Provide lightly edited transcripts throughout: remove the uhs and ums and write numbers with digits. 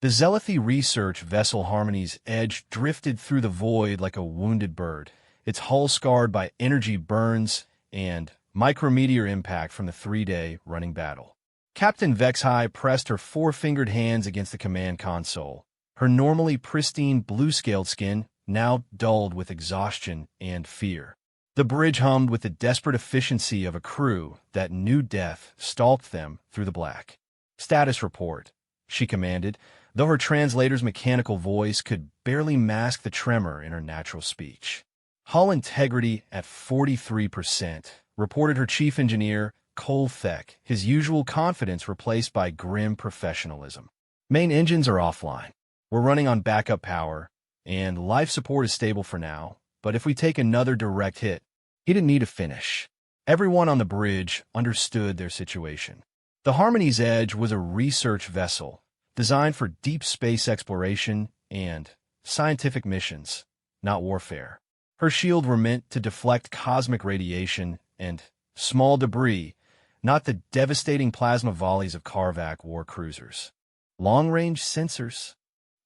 The Zealothy research vessel Harmony's Edge drifted through the void like a wounded bird, its hull scarred by energy burns and micrometeor impact from the 3-day running battle. Captain Vexhai pressed her four-fingered hands against the command console, her normally pristine blue-scaled skin now dulled with exhaustion and fear. The bridge hummed with the desperate efficiency of a crew that knew death stalked them through the black. "Status report," she commanded, though her translator's mechanical voice could barely mask the tremor in her natural speech. "Hull integrity at 43%, reported her chief engineer, Cole Theck, his usual confidence replaced by grim professionalism. "Main engines are offline. We're running on backup power, and life support is stable for now, but if we take another direct hit..." He didn't need to finish. Everyone on the bridge understood their situation. The Harmony's Edge was a research vessel, designed for deep space exploration and scientific missions, not warfare. Her shields were meant to deflect cosmic radiation and small debris, not the devastating plasma volleys of Karvak war cruisers. "Long-range sensors?"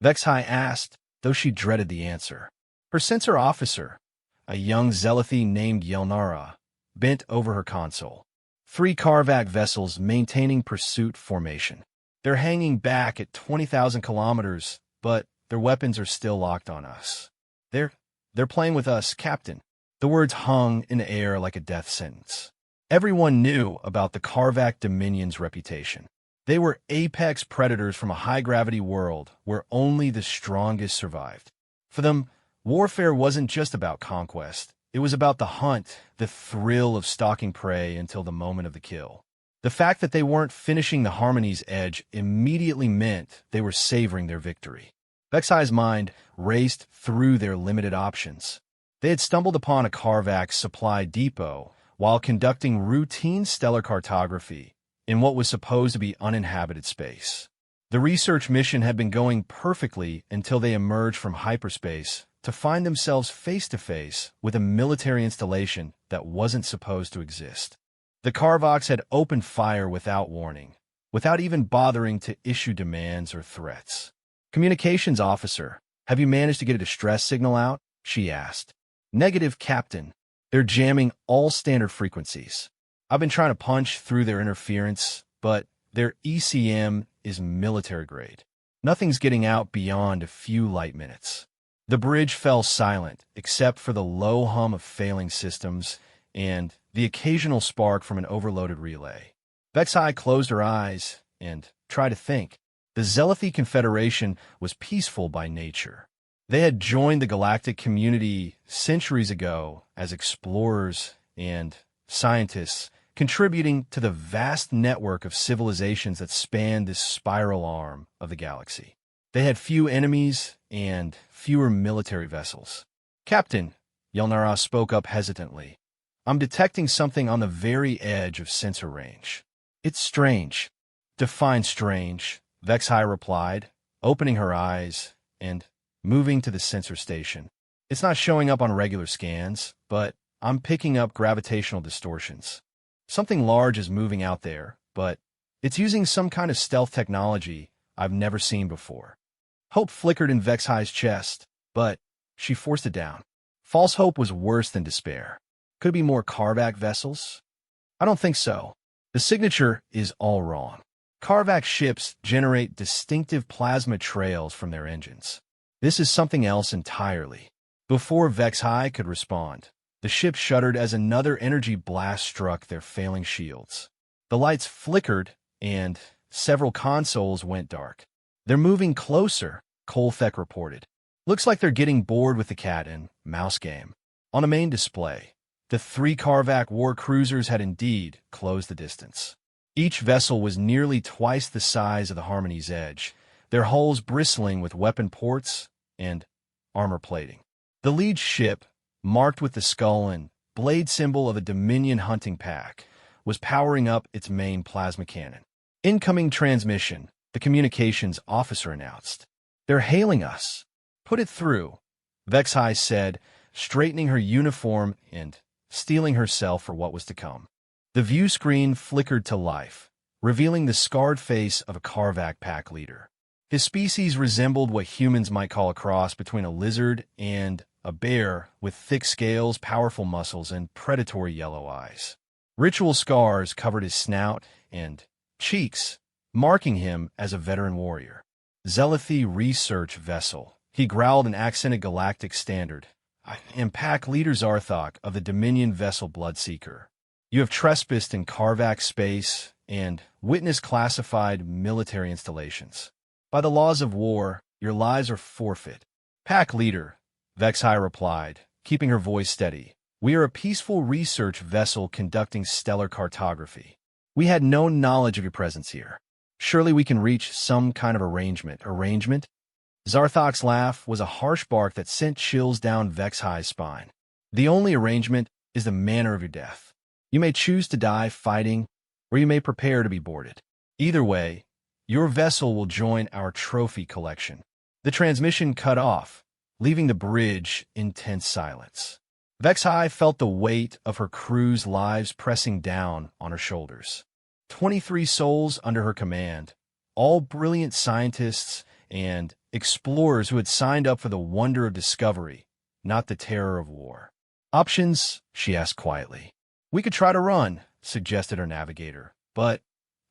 Vexhai asked, though she dreaded the answer. Her sensor officer, a young Zealothy named Yelnara, bent over her console. "3 Karvak vessels maintaining pursuit formation. They're hanging back at 20,000 kilometers, but their weapons are still locked on us. They're playing with us, Captain." The words hung in the air like a death sentence. Everyone knew about the Karvak Dominion's reputation. They were apex predators from a high-gravity world where only the strongest survived. For them, warfare wasn't just about conquest. It was about the hunt, the thrill of stalking prey until the moment of the kill. The fact that they weren't finishing the Harmony's Edge immediately meant they were savoring their victory. Vexhai's mind raced through their limited options. They had stumbled upon a Karvak supply depot while conducting routine stellar cartography in what was supposed to be uninhabited space. The research mission had been going perfectly until they emerged from hyperspace to find themselves face-to-face with a military installation that wasn't supposed to exist. The Karvaks had opened fire without warning, without even bothering to issue demands or threats. "Communications officer, have you managed to get a distress signal out?" she asked. "Negative, Captain. They're jamming all standard frequencies. I've been trying to punch through their interference, but their ECM is military grade. Nothing's getting out beyond a few light minutes." The bridge fell silent, except for the low hum of failing systems and the occasional spark from an overloaded relay. Vexhai closed her eyes and tried to think. The Zealothy Confederation was peaceful by nature. They had joined the galactic community centuries ago as explorers and scientists, contributing to the vast network of civilizations that spanned this spiral arm of the galaxy. They had few enemies and fewer military vessels. "Captain," Yelnara spoke up hesitantly, "I'm detecting something on the very edge of sensor range." "It's strange." "Define strange," Vexhai replied, opening her eyes and moving to the sensor station. "It's not showing up on regular scans, but I'm picking up gravitational distortions. Something large is moving out there, but it's using some kind of stealth technology I've never seen before." Hope flickered in Vexhai's chest, but she forced it down. False hope was worse than despair. Could it be more Karvak vessels? "I don't think so. The signature is all wrong. Karvak ships generate distinctive plasma trails from their engines. This is something else entirely." Before Vexhai could respond, the ship shuddered as another energy blast struck their failing shields. The lights flickered, and several consoles went dark. "They're moving closer," Kolthek reported. "Looks like they're getting bored with the cat and mouse game." On the main display, the 3 Karvak war cruisers had indeed closed the distance. Each vessel was nearly twice the size of the Harmony's Edge, their hulls bristling with weapon ports and armor plating. The lead ship, marked with the skull and blade symbol of a Dominion hunting pack, was powering up its main plasma cannon. "Incoming transmission," the communications officer announced. "They're hailing us." "Put it through," Vexhai said, straightening her uniform and steeling herself for what was to come. The view screen flickered to life, revealing the scarred face of a Karvak pack leader. His species resembled what humans might call a cross between a lizard and a bear, with thick scales, powerful muscles, and predatory yellow eyes. Ritual scars covered his snout and cheeks, marking him as a veteran warrior. Zealoty research vessel. He growled an accented galactic standard. I am Pack Leader Zarthok of the Dominion vessel Bloodseeker. You have trespassed in Karvak space and witnessed classified military installations. By the laws of war, your lives are forfeit. Pack Leader, Vexhai replied, keeping her voice steady. We are a peaceful research vessel conducting stellar cartography. We had no knowledge of your presence here. Surely we can reach some kind of arrangement. Arrangement? Zarthok's laugh was a harsh bark that sent chills down Vexhai's spine. The only arrangement is the manner of your death. You may choose to die fighting, or you may prepare to be boarded. Either way, your vessel will join our trophy collection. The transmission cut off, leaving the bridge in tense silence. Vexhai felt the weight of her crew's lives pressing down on her shoulders. 23 souls under her command, all brilliant scientists and explorers who had signed up for the wonder of discovery, not the terror of war. Options? She asked quietly. We could try to run, suggested her navigator, but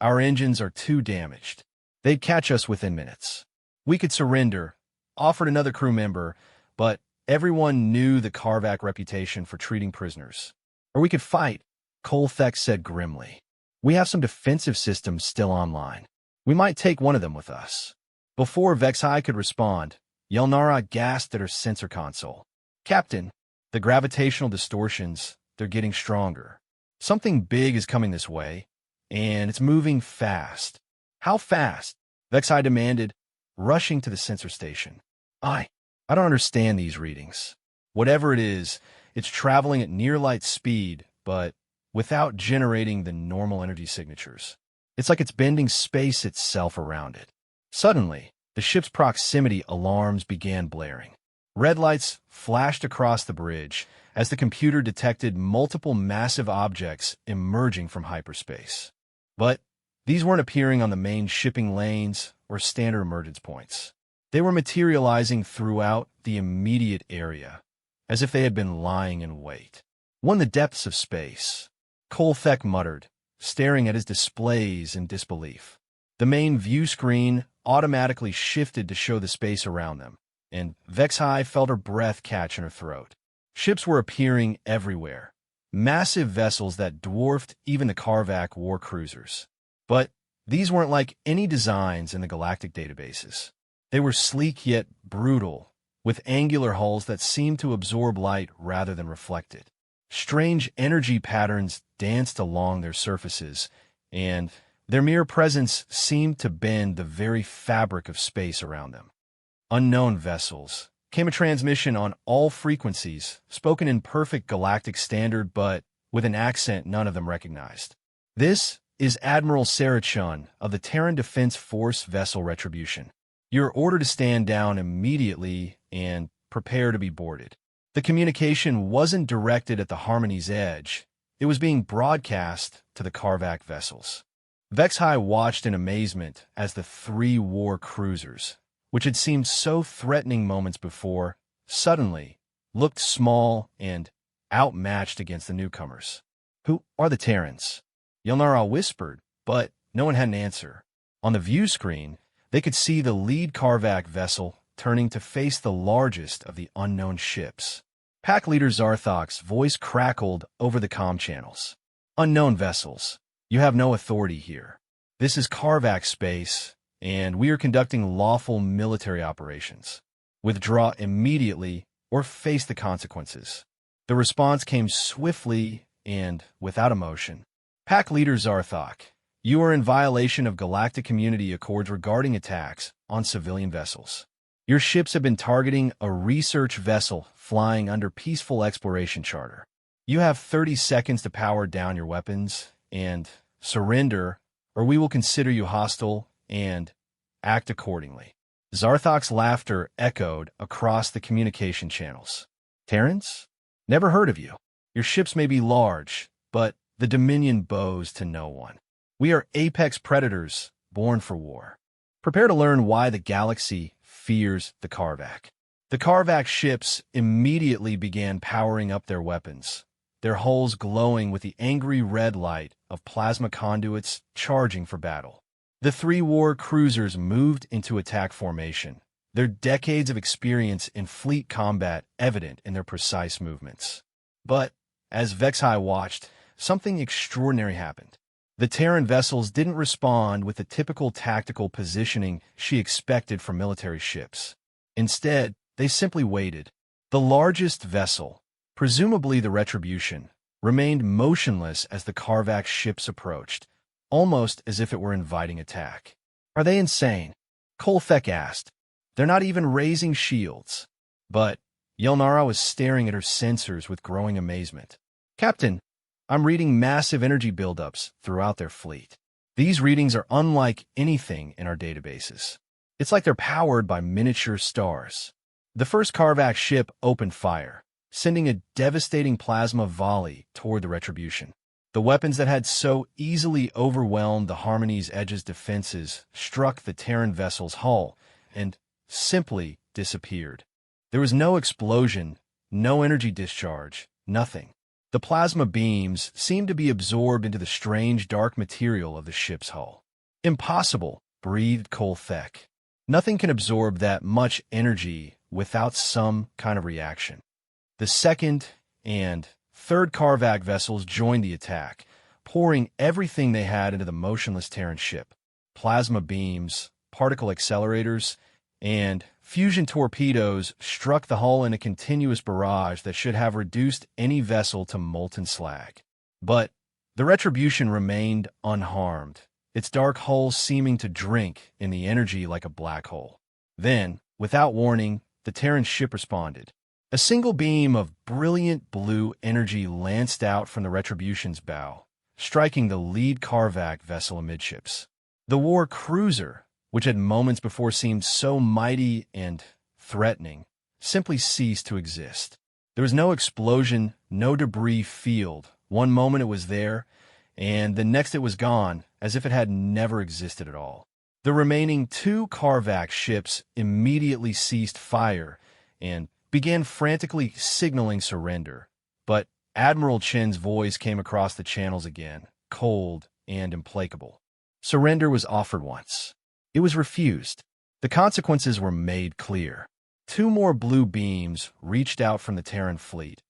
our engines are too damaged. They'd catch us within minutes. We could surrender, offered another crew member, but everyone knew the Karvak reputation for treating prisoners. Or we could fight, Kolthek said grimly. We have some defensive systems still online. We might take one of them with us. Before Vexhai could respond, Yelnara gasped at her sensor console. Captain, the gravitational distortions, they're getting stronger. Something big is coming this way, and it's moving fast. How fast? Vexhai demanded, rushing to the sensor station. I don't understand these readings. Whatever it is, it's traveling at near-light speed, but without generating the normal energy signatures. It's like it's bending space itself around it. Suddenly, the ship's proximity alarms began blaring. Red lights flashed across the bridge as the computer detected multiple massive objects emerging from hyperspace. But these weren't appearing on the main shipping lanes or standard emergence points. They were materializing throughout the immediate area, as if they had been lying in wait. One in the depths of space, Kolthek muttered, staring at his displays in disbelief. The main view screen automatically shifted to show the space around them, and Vexhai felt her breath catch in her throat. Ships were appearing everywhere, massive vessels that dwarfed even the Karvak war cruisers. But these weren't like any designs in the galactic databases. They were sleek yet brutal, with angular hulls that seemed to absorb light rather than reflect it. Strange energy patterns danced along their surfaces, and their mere presence seemed to bend the very fabric of space around them. Unknown vessels. Came a transmission on all frequencies, spoken in perfect galactic standard but with an accent none of them recognized. This is Admiral Sarachun of the Terran Defense Force vessel Retribution. You're ordered to stand down immediately and prepare to be boarded. The communication wasn't directed at the Harmony's edge. It was being broadcast to the Karvak vessels. Vexhai watched in amazement as the three war cruisers, which had seemed so threatening moments before, suddenly looked small and outmatched against the newcomers. Who are the Terrans? Yelnara whispered, but no one had an answer. On the view screen, they could see the lead Karvak vessel turning to face the largest of the unknown ships. Pack Leader Zarthok's voice crackled over the comm channels. Unknown vessels, you have no authority here. This is Karvak space, and we are conducting lawful military operations. Withdraw immediately or face the consequences. The response came swiftly and without emotion. Pack Leader Zarthok, you are in violation of Galactic Community Accords regarding attacks on civilian vessels. Your ships have been targeting a research vessel flying under peaceful exploration charter. You have 30 seconds to power down your weapons and surrender, or we will consider you hostile and act accordingly. Zarthok's laughter echoed across the communication channels. Terrans? Never heard of you. Your ships may be large, but the Dominion bows to no one. We are apex predators, born for war. Prepare to learn why the galaxy fears the Karvak. The Karvak ships immediately began powering up their weapons, their hulls glowing with the angry red light of plasma conduits charging for battle. The three war cruisers moved into attack formation, their decades of experience in fleet combat evident in their precise movements. But, as Vexhai watched, something extraordinary happened. The Terran vessels didn't respond with the typical tactical positioning she expected from military ships. Instead, they simply waited. The largest vessel, presumably the Retribution, remained motionless as the Karvak ships approached, almost as if it were inviting attack. "Are they insane?" Kolthek asked. "They're not even raising shields." But Yelnara was staring at her sensors with growing amazement. "Captain, I'm reading massive energy buildups throughout their fleet. These readings are unlike anything in our databases. It's like they're powered by miniature stars." The first Karvak ship opened fire, sending a devastating plasma volley toward the Retribution. The weapons that had so easily overwhelmed the Harmony's Edge's defenses struck the Terran vessel's hull and simply disappeared. There was no explosion, no energy discharge, nothing. The plasma beams seemed to be absorbed into the strange dark material of the ship's hull. "Impossible," breathed Kolthek. "Nothing can absorb that much energy without some kind of reaction." The second and third Karvak vessels joined the attack, pouring everything they had into the motionless Terran ship. Plasma beams, particle accelerators, and fusion torpedoes struck the hull in a continuous barrage that should have reduced any vessel to molten slag. But the Retribution remained unharmed, its dark hull seeming to drink in the energy like a black hole. Then, without warning, the Terran ship responded. A single beam of brilliant blue energy lanced out from the Retribution's bow, striking the lead Karvak vessel amidships. The war cruiser, which had moments before seemed so mighty and threatening, simply ceased to exist. There was no explosion, no debris field. One moment it was there, and the next it was gone, as if it had never existed at all. The remaining two Karvak ships immediately ceased fire and began frantically signaling surrender. But Admiral Chen's voice came across the channels again, cold and implacable. Surrender was offered once. It was refused. The consequences were made clear. Two more blue beams reached out from the Terran fleet,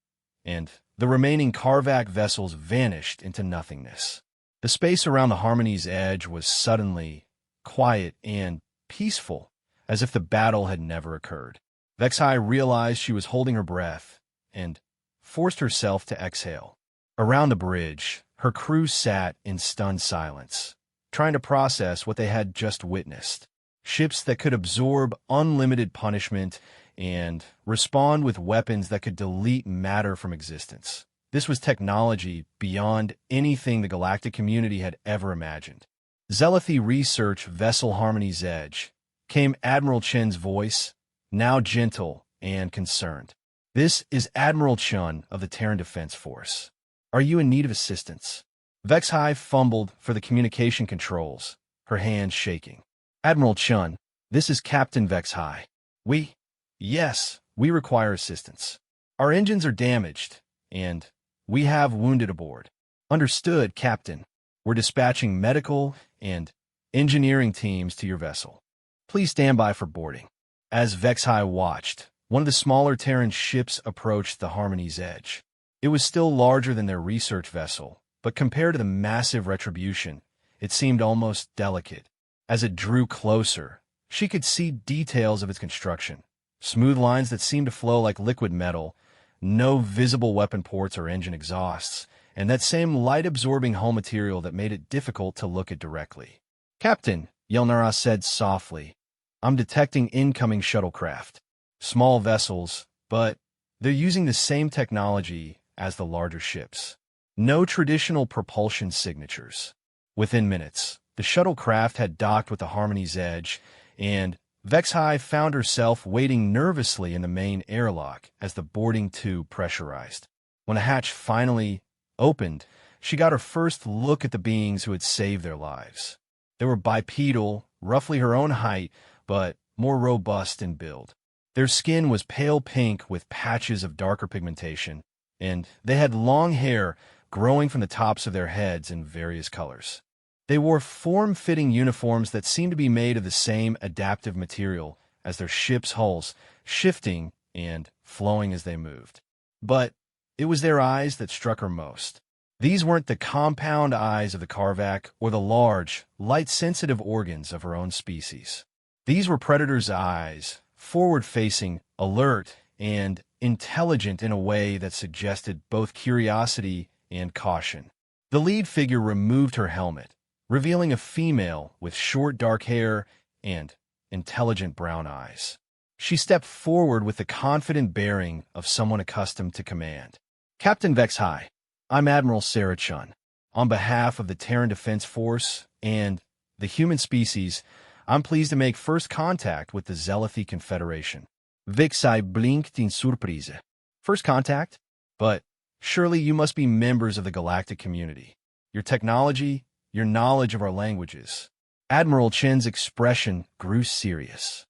and the remaining Karvak vessels vanished into nothingness. The space around the Harmony's Edge was suddenly quiet and peaceful, as if the battle had never occurred. Vexhai realized she was holding her breath and forced herself to exhale. Around the bridge, her crew sat in stunned silence, trying to process what they had just witnessed. Ships that could absorb unlimited punishment and respond with weapons that could delete matter from existence. This was technology beyond anything the galactic community had ever imagined. Zealoty Research Vessel Harmony's Edge, came Admiral Chen's voice, now gentle and concerned. "This is Admiral Chun of the Terran Defense Force. Are you in need of assistance?" Vexhai fumbled for the communication controls, her hands shaking. "Admiral Chun, this is Captain Vexhai. Yes, we require assistance. Our engines are damaged, and we have wounded aboard." "Understood, Captain. We're dispatching medical and engineering teams to your vessel. Please stand by for boarding." As Vexhai watched, one of the smaller Terran ships approached the Harmony's Edge. It was still larger than their research vessel, but compared to the massive Retribution, it seemed almost delicate. As it drew closer, she could see details of its construction. Smooth lines that seemed to flow like liquid metal, no visible weapon ports or engine exhausts, and that same light-absorbing hull material that made it difficult to look at directly. "Captain," Yelnara said softly, "I'm detecting incoming shuttlecraft. Small vessels, but they're using the same technology as the larger ships. No traditional propulsion signatures." Within minutes, the shuttlecraft had docked with the Harmony's Edge, and Vexhai found herself waiting nervously in the main airlock as the boarding tube pressurized. When the hatch finally opened, she got her first look at the beings who had saved their lives. They were bipedal, roughly her own height, but more robust in build. Their skin was pale pink with patches of darker pigmentation, and they had long hair growing from the tops of their heads in various colors. They wore form-fitting uniforms that seemed to be made of the same adaptive material as their ship's hulls, shifting and flowing as they moved. But it was their eyes that struck her most. These weren't the compound eyes of the Karvak or the large, light-sensitive organs of her own species. These were Predator's eyes, forward-facing, alert, and intelligent in a way that suggested both curiosity and caution. The lead figure removed her helmet, revealing a female with short dark hair and intelligent brown eyes. She stepped forward with the confident bearing of someone accustomed to command. "Captain Vexhai, I'm Admiral Sarah Chun. On behalf of the Terran Defense Force and the human species, I'm pleased to make first contact with the Zelathi Confederation." Vexhai blinked in surprise. "First contact? But surely you must be members of the galactic community. Your technology, your knowledge of our languages." Admiral Chen's expression grew serious.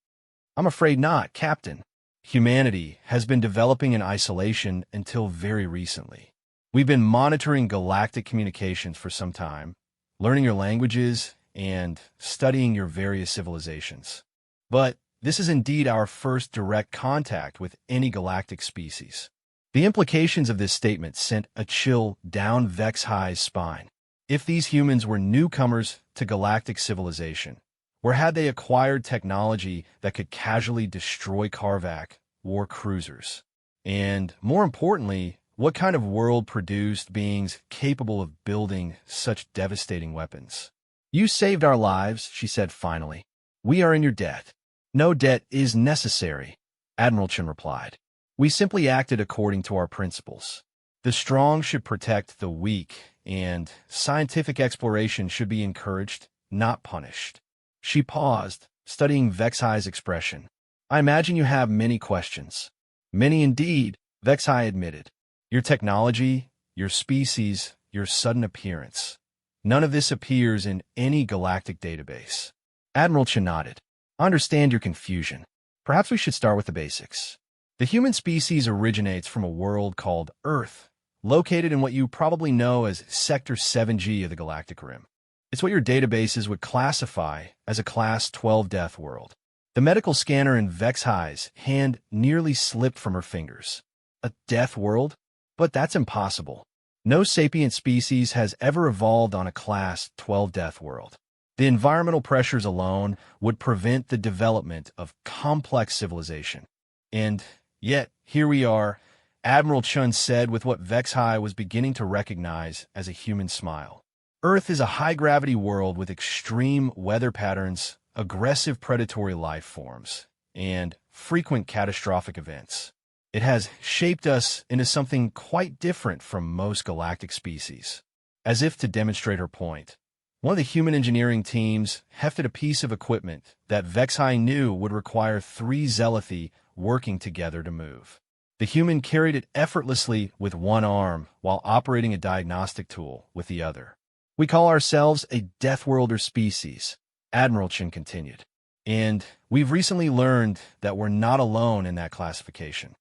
"I'm afraid not, Captain. Humanity has been developing in isolation until very recently. We've been monitoring galactic communications for some time, learning your languages, and studying your various civilizations. But this is indeed our first direct contact with any galactic species." The implications of this statement sent a chill down Vexhai's spine. If these humans were newcomers to galactic civilization, or had they acquired technology that could casually destroy Karvak war cruisers? And more importantly, what kind of world produced beings capable of building such devastating weapons? "You saved our lives," she said finally. "We are in your debt." "No debt is necessary," Admiral Chen replied. "We simply acted according to our principles. The strong should protect the weak, and scientific exploration should be encouraged, not punished." She paused, studying Vexhai's expression. "I imagine you have many questions." "Many indeed," Vexhai admitted. "Your technology, your species, your sudden appearance. None of this appears in any galactic database." Admiral Chen nodded. "I understand your confusion. Perhaps we should start with the basics. The human species originates from a world called Earth, located in what you probably know as Sector 7G of the Galactic Rim. It's what your databases would classify as a Class 12 death world." The medical scanner in Vexhai's hand nearly slipped from her fingers. "A death world? But that's impossible. No sapient species has ever evolved on a Class 12 death world. The environmental pressures alone would prevent the development of complex civilization." "And yet, here we are," Admiral Chun said with what Vexhai was beginning to recognize as a human smile. "Earth is a high-gravity world with extreme weather patterns, aggressive predatory life forms, and frequent catastrophic events. It has shaped us into something quite different from most galactic species." As if to demonstrate her point, one of the human engineering teams hefted a piece of equipment that Vexhai knew would require 3 Zelathi working together to move. The human carried it effortlessly with one arm while operating a diagnostic tool with the other. "We call ourselves a Deathworlder species," Admiral Chen continued. "And we've recently learned that we're not alone in that classification.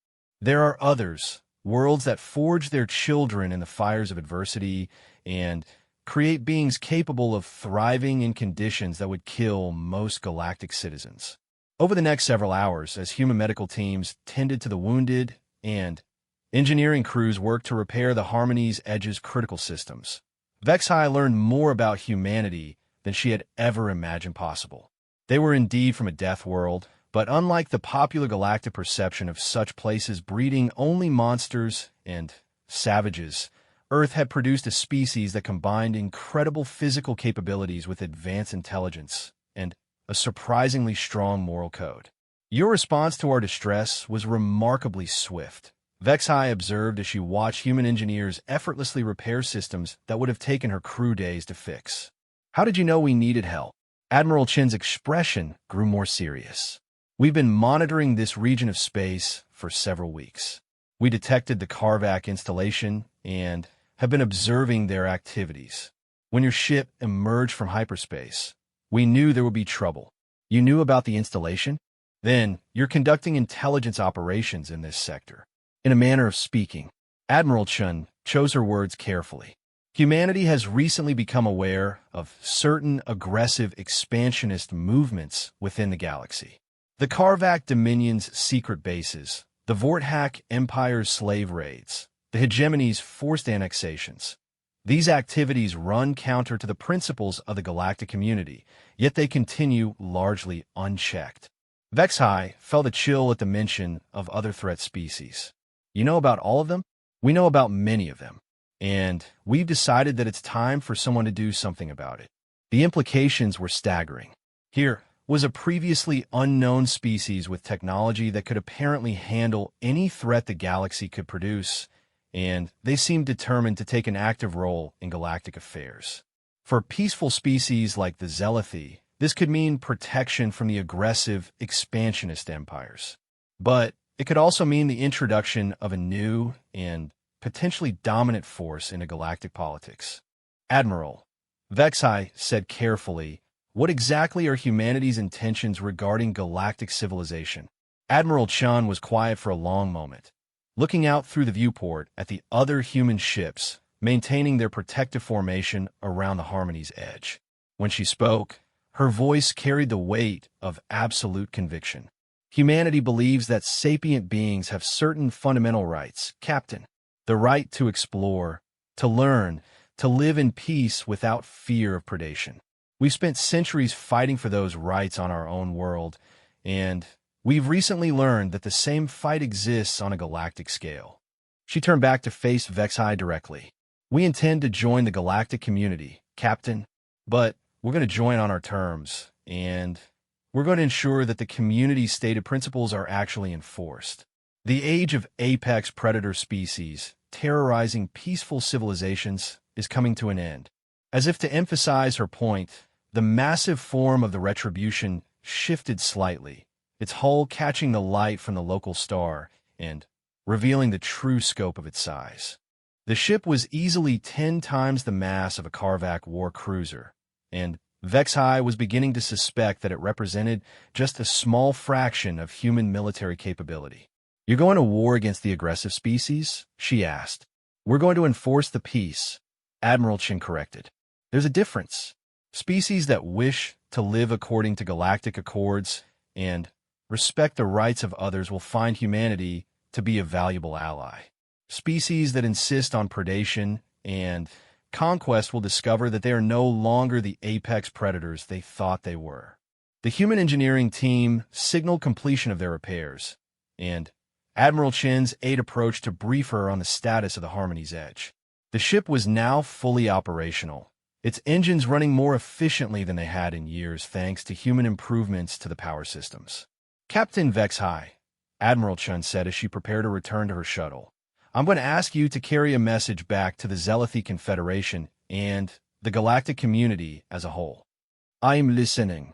There are others, worlds that forge their children in the fires of adversity and create beings capable of thriving in conditions that would kill most galactic citizens." Over the next several hours, as human medical teams tended to the wounded and engineering crews worked to repair the Harmony's Edge's critical systems, Vexhai learned more about humanity than she had ever imagined possible. They were indeed from a death world, but unlike the popular galactic perception of such places breeding only monsters and savages, Earth had produced a species that combined incredible physical capabilities with advanced intelligence and a surprisingly strong moral code. "Your response to our distress was remarkably swift," Vexhai observed as she watched human engineers effortlessly repair systems that would have taken her crew days to fix. "How did you know we needed help?" Admiral Chen's expression grew more serious. "We've been monitoring this region of space for several weeks. We detected the Karvak installation and have been observing their activities. When your ship emerged from hyperspace, We knew there would be trouble. You knew about the installation? Then, you're conducting intelligence operations in this sector. In a manner of speaking, Admiral Chun chose her words carefully. Humanity has recently become aware of certain aggressive expansionist movements within the galaxy. The Karvak Dominion's secret bases, the Vorthak Empire's slave raids, the Hegemony's forced annexations. These activities run counter to the principles of the galactic community, yet they continue largely unchecked. Vexhai felt a chill at the mention of other threat species. You know about all of them? We know about many of them. And we've decided that it's time for someone to do something about it. The implications were staggering. Here was a previously unknown species with technology that could apparently handle any threat the galaxy could produce, and they seemed determined to take an active role in galactic affairs. For peaceful species like the Zealothi, this could mean protection from the aggressive, expansionist empires. But it could also mean the introduction of a new and potentially dominant force into galactic politics. Admiral, Vexhai said carefully, what exactly are humanity's intentions regarding galactic civilization? Admiral Chun was quiet for a long moment, looking out through the viewport at the other human ships, maintaining their protective formation around the Harmony's edge. When she spoke, her voice carried the weight of absolute conviction. Humanity believes that sapient beings have certain fundamental rights, Captain. The right to explore, to learn, to live in peace without fear of predation. We've spent centuries fighting for those rights on our own world, and we've recently learned that the same fight exists on a galactic scale. She turned back to face Vexhai directly. We intend to join the galactic community, Captain, but we're going to join on our terms, and we're going to ensure that the community's stated principles are actually enforced. The age of apex predator species, terrorizing peaceful civilizations, is coming to an end. As if to emphasize her point, the massive form of the retribution shifted slightly, its hull catching the light from the local star and revealing the true scope of its size. The ship was easily 10 times the mass of a Karvak war cruiser, and Vexhai was beginning to suspect that it represented just a small fraction of human military capability. You're going to war against the aggressive species? She asked. We're going to enforce the peace, Admiral Chin corrected. There's a difference. Species that wish to live according to galactic accords and respect the rights of others will find humanity to be a valuable ally. Species that insist on predation and conquest will discover that they are no longer the apex predators they thought they were. The human engineering team signaled completion of their repairs, and Admiral Chin's aide approached to brief her on the status of the Harmony's Edge. The ship was now fully operational, its engines running more efficiently than they had in years thanks to human improvements to the power systems. Captain Vexhai, Admiral Chun said as she prepared to return to her shuttle, I'm going to ask you to carry a message back to the Zealothi Confederation and the galactic community as a whole. I'm listening.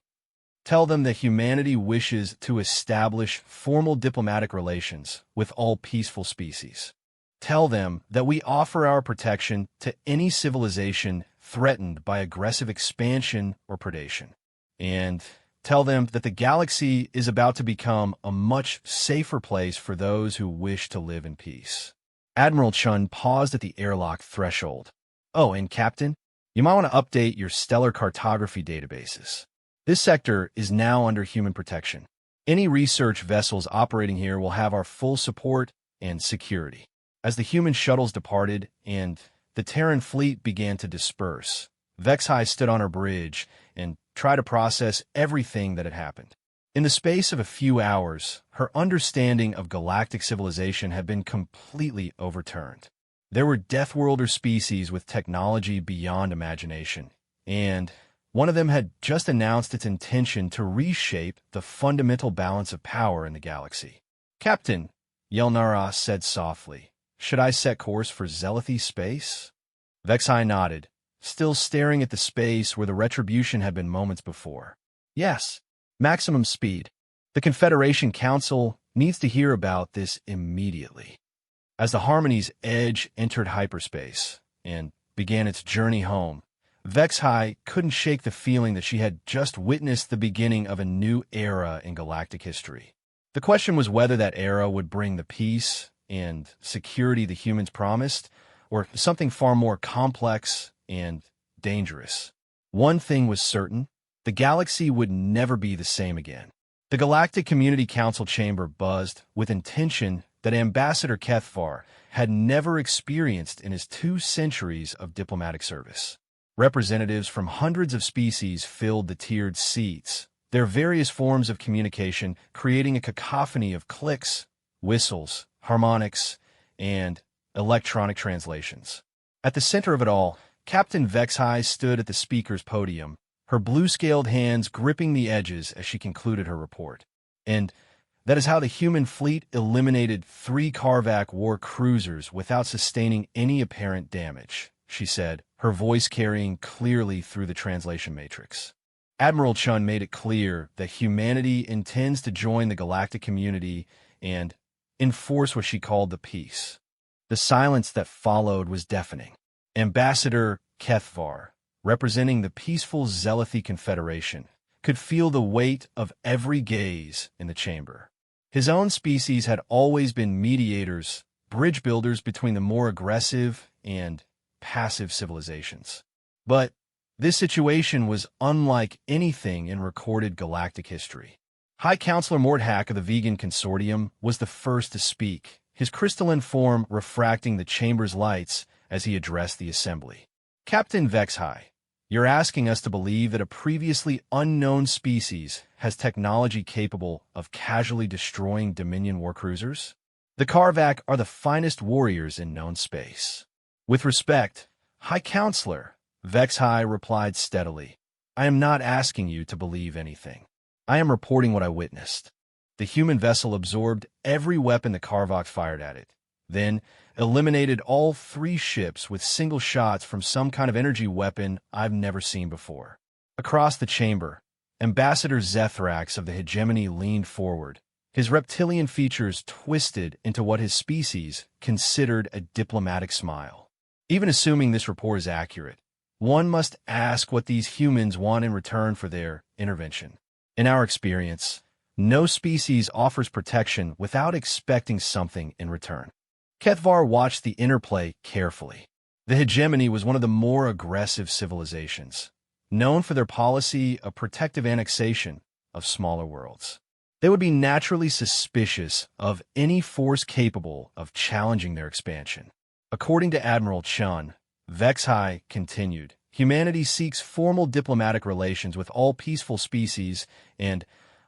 Tell them that humanity wishes to establish formal diplomatic relations with all peaceful species. Tell them that we offer our protection to any civilization threatened by aggressive expansion or predation. And tell them that the galaxy is about to become a much safer place for those who wish to live in peace. Admiral Chun paused at the airlock threshold. Oh, and Captain, you might want to update your stellar cartography databases. This sector is now under human protection. Any research vessels operating here will have our full support and security. As the human shuttles departed and the Terran fleet began to disperse, Vexhai stood on her bridge and tried to process everything that had happened. In the space of a few hours, her understanding of galactic civilization had been completely overturned. There were Deathworlder species with technology beyond imagination, and one of them had just announced its intention to reshape the fundamental balance of power in the galaxy. Captain, Yelnara said softly, should I set course for Zealothi space? Vexhai nodded, still staring at the space where the retribution had been moments before. Yes, maximum speed. The Confederation Council needs to hear about this immediately. As the Harmony's Edge entered hyperspace and began its journey home, Vexhai couldn't shake the feeling that she had just witnessed the beginning of a new era in galactic history. The question was whether that era would bring the peace and security the humans promised, or something far more complex and dangerous. One thing was certain: the galaxy would never be the same again. The Galactic Community Council chamber buzzed with intention that Ambassador Kethvar had never experienced in his 2 centuries of diplomatic service. Representatives from hundreds of species filled the tiered seats, their various forms of communication creating a cacophony of clicks, whistles, harmonics, and electronic translations. At the center of it all, Captain Vexhai stood at the speaker's podium, her blue-scaled hands gripping the edges as she concluded her report. And that is how the human fleet eliminated 3 Karvak war cruisers without sustaining any apparent damage, she said, her voice carrying clearly through the translation matrix. Admiral Chun made it clear that humanity intends to join the galactic community and enforce what she called the peace. The silence that followed was deafening. Ambassador Kethvar, representing the peaceful Zealoty Confederation, could feel the weight of every gaze in the chamber. His own species had always been mediators, bridge builders between the more aggressive and passive civilizations. But this situation was unlike anything in recorded galactic history. High Counselor Morthack of the Vegan Consortium was the first to speak, his crystalline form refracting the chamber's lights as he addressed the assembly. Captain Vexhai, you're asking us to believe that a previously unknown species has technology capable of casually destroying Dominion warcruisers? The Karvak are the finest warriors in known space. With respect, High Counselor, Vexhai replied steadily, I am not asking you to believe anything. I am reporting what I witnessed. The human vessel absorbed every weapon the Karvak fired at it, then eliminated all 3 ships with single shots from some kind of energy weapon I've never seen before. Across the chamber, Ambassador Zethrax of the Hegemony leaned forward, his reptilian features twisted into what his species considered a diplomatic smile. Even assuming this report is accurate, one must ask what these humans want in return for their intervention. In our experience, no species offers protection without expecting something in return. Kethvar watched the interplay carefully. The Hegemony was one of the more aggressive civilizations, known for their policy of protective annexation of smaller worlds. They would be naturally suspicious of any force capable of challenging their expansion. According to Admiral Chun, Vexhai continued, humanity seeks formal diplomatic relations with all peaceful species and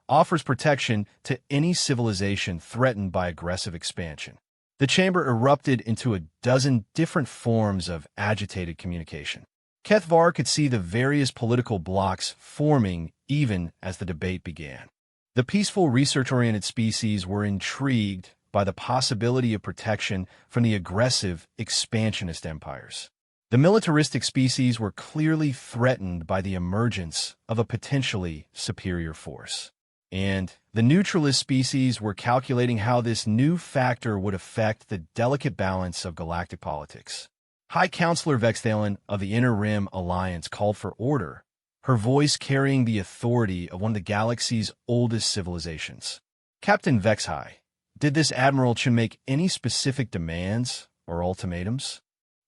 offers protection to any civilization threatened by aggressive expansion. The chamber erupted into a dozen different forms of agitated communication. Kethvar could see the various political blocs forming even as the debate began. The peaceful research-oriented species were intrigued by the possibility of protection from the aggressive expansionist empires. The militaristic species were clearly threatened by the emergence of a potentially superior force. And the neutralist species were calculating how this new factor would affect the delicate balance of galactic politics. High Counselor Vexthalen of the Inner Rim Alliance called for order, her voice carrying the authority of one of the galaxy's oldest civilizations. Captain Vexhai, did this Admiral Chun make any specific demands or ultimatums?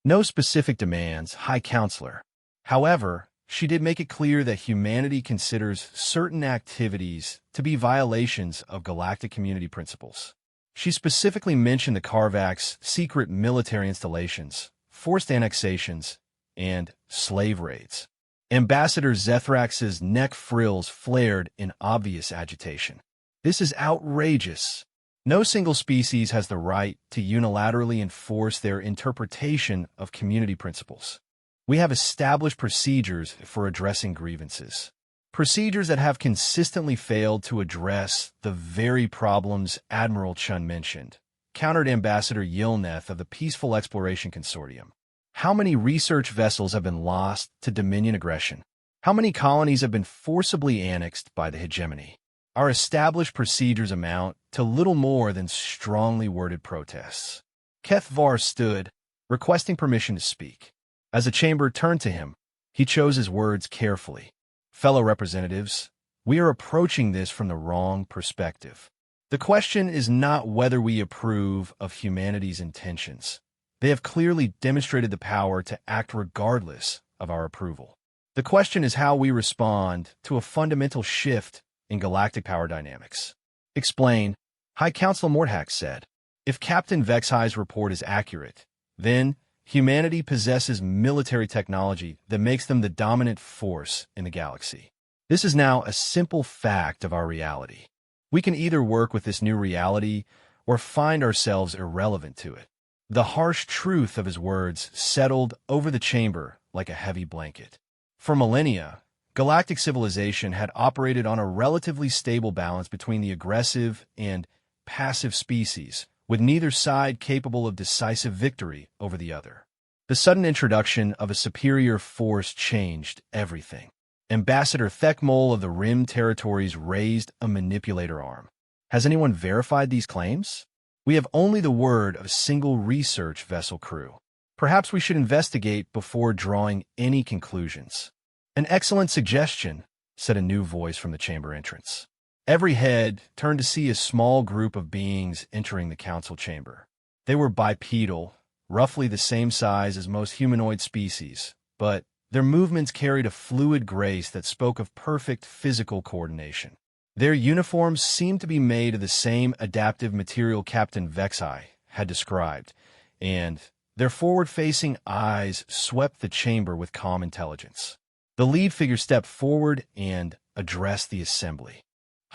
No specific demands, High Counselor. However, she did make it clear that humanity considers certain activities to be violations of galactic community principles. She specifically mentioned the Karvak's secret military installations, forced annexations, and slave raids. Ambassador Zethrax's neck frills flared in obvious agitation. This is outrageous. No single species has the right to unilaterally enforce their interpretation of community principles. We have established procedures for addressing grievances. Procedures that have consistently failed to address the very problems Admiral Chun mentioned, countered Ambassador Yilneth of the Peaceful Exploration Consortium. How many research vessels have been lost to Dominion aggression? How many colonies have been forcibly annexed by the hegemony? Our established procedures amount to little more than strongly worded protests. Kethvar stood, requesting permission to speak. As the chamber turned to him, He chose his words carefully. Fellow representatives, we are approaching this from the wrong perspective. The question is not whether we approve of humanity's intentions. They have clearly demonstrated the power to act regardless of our approval. The question is how we respond to a fundamental shift in galactic power dynamics. Explain, High Councilor Mordhax said. If Captain Vexhi's report is accurate, then humanity possesses military technology that makes them the dominant force in the galaxy. This is now a simple fact of our reality. We can either work with this new reality or find ourselves irrelevant to it. The harsh truth of his words settled over the chamber like a heavy blanket. For millennia, galactic civilization had operated on a relatively stable balance between the aggressive and passive species, with neither side capable of decisive victory over the other. The sudden introduction of a superior force changed everything. Ambassador Thekmol of the Rim Territories raised a manipulator arm. Has anyone verified these claims? We have only the word of a single research vessel crew. Perhaps we should investigate before drawing any conclusions. An excellent suggestion, said a new voice from the chamber entrance. Every head turned to see a small group of beings entering the council chamber. They were bipedal, roughly the same size as most humanoid species, but their movements carried a fluid grace that spoke of perfect physical coordination. Their uniforms seemed to be made of the same adaptive material Captain Vexhi had described, and their forward-facing eyes swept the chamber with calm intelligence. The lead figure stepped forward and addressed the assembly.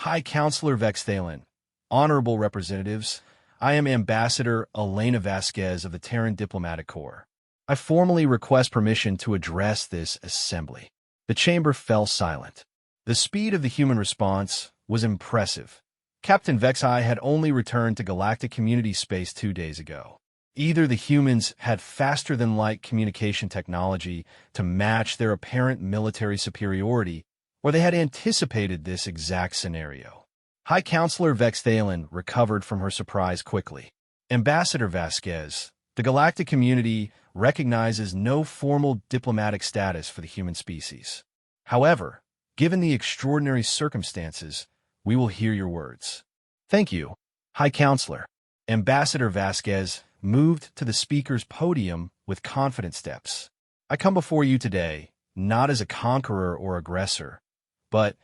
High Counselor Vexthalen, honorable representatives, I am Ambassador Elena Vasquez of the Terran Diplomatic Corps. I formally request permission to address this assembly. The chamber fell silent. The speed of the human response was impressive. Captain Vexhi had only returned to galactic community space 2 days ago. Either the humans had faster-than-light communication technology to match their apparent military superiority, or they had anticipated this exact scenario. High Counselor Vexthalen recovered from her surprise quickly. Ambassador Vasquez, the galactic community recognizes no formal diplomatic status for the human species. However, given the extraordinary circumstances, we will hear your words. Thank you, High Counselor. Ambassador Vasquez moved to the speaker's podium with confident steps. I come before you today, not as a conqueror or aggressor, but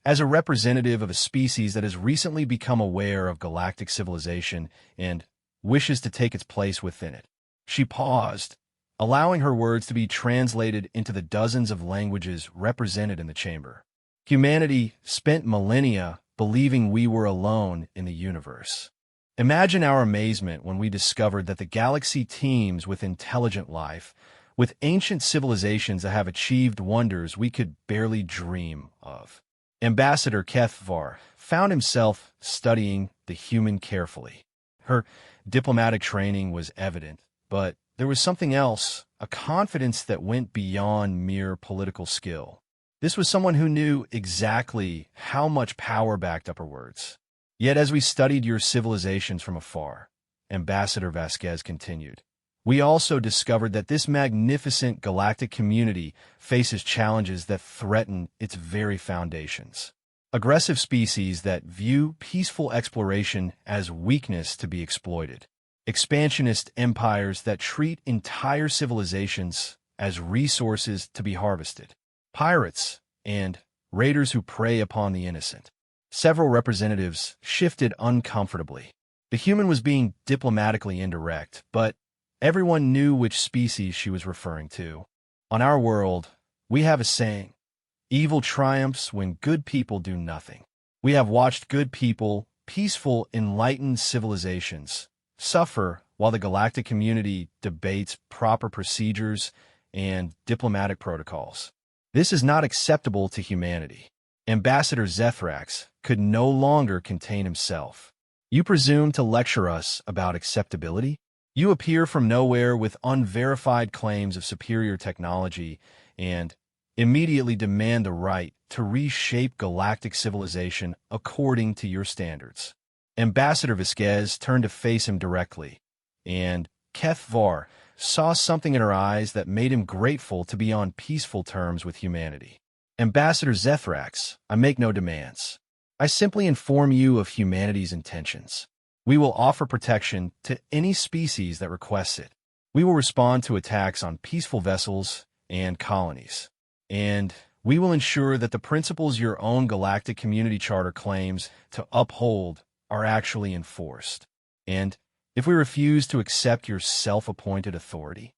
as a representative of a species that has recently become aware of galactic civilization and wishes to take its place within it. She paused, allowing her words to be translated into the dozens of languages represented in the chamber. Humanity spent millennia believing we were alone in the universe. Imagine our amazement when we discovered that the galaxy teems with intelligent life, with ancient civilizations that have achieved wonders we could barely dream of. Ambassador Kethvar found himself studying the human carefully. Her diplomatic training was evident, but there was something else, a confidence that went beyond mere political skill. This was someone who knew exactly how much power backed up her words. Yet as we studied your civilizations from afar, Ambassador Vasquez continued, we also discovered that this magnificent galactic community faces challenges that threaten its very foundations. Aggressive species that view peaceful exploration as weakness to be exploited. Expansionist empires that treat entire civilizations as resources to be harvested. Pirates and raiders who prey upon the innocent. Several representatives shifted uncomfortably. The human was being diplomatically indirect, but everyone knew which species she was referring to. On our world, we have a saying, evil triumphs when good people do nothing. We have watched good people, peaceful, enlightened civilizations, suffer while the galactic community debates proper procedures and diplomatic protocols. This is not acceptable to humanity. Ambassador Zethrax could no longer contain himself. You presume to lecture us about acceptability? You appear from nowhere with unverified claims of superior technology and immediately demand the right to reshape galactic civilization according to your standards. Ambassador Vasquez turned to face him directly, and Kethvar saw something in her eyes that made him grateful to be on peaceful terms with humanity. Ambassador Zethrax, I make no demands. I simply inform you of humanity's intentions. We will offer protection to any species that requests it. We will respond to attacks on peaceful vessels and colonies. And we will ensure that the principles your own galactic community charter claims to uphold are actually enforced. And if we refuse to accept your self-appointed authority,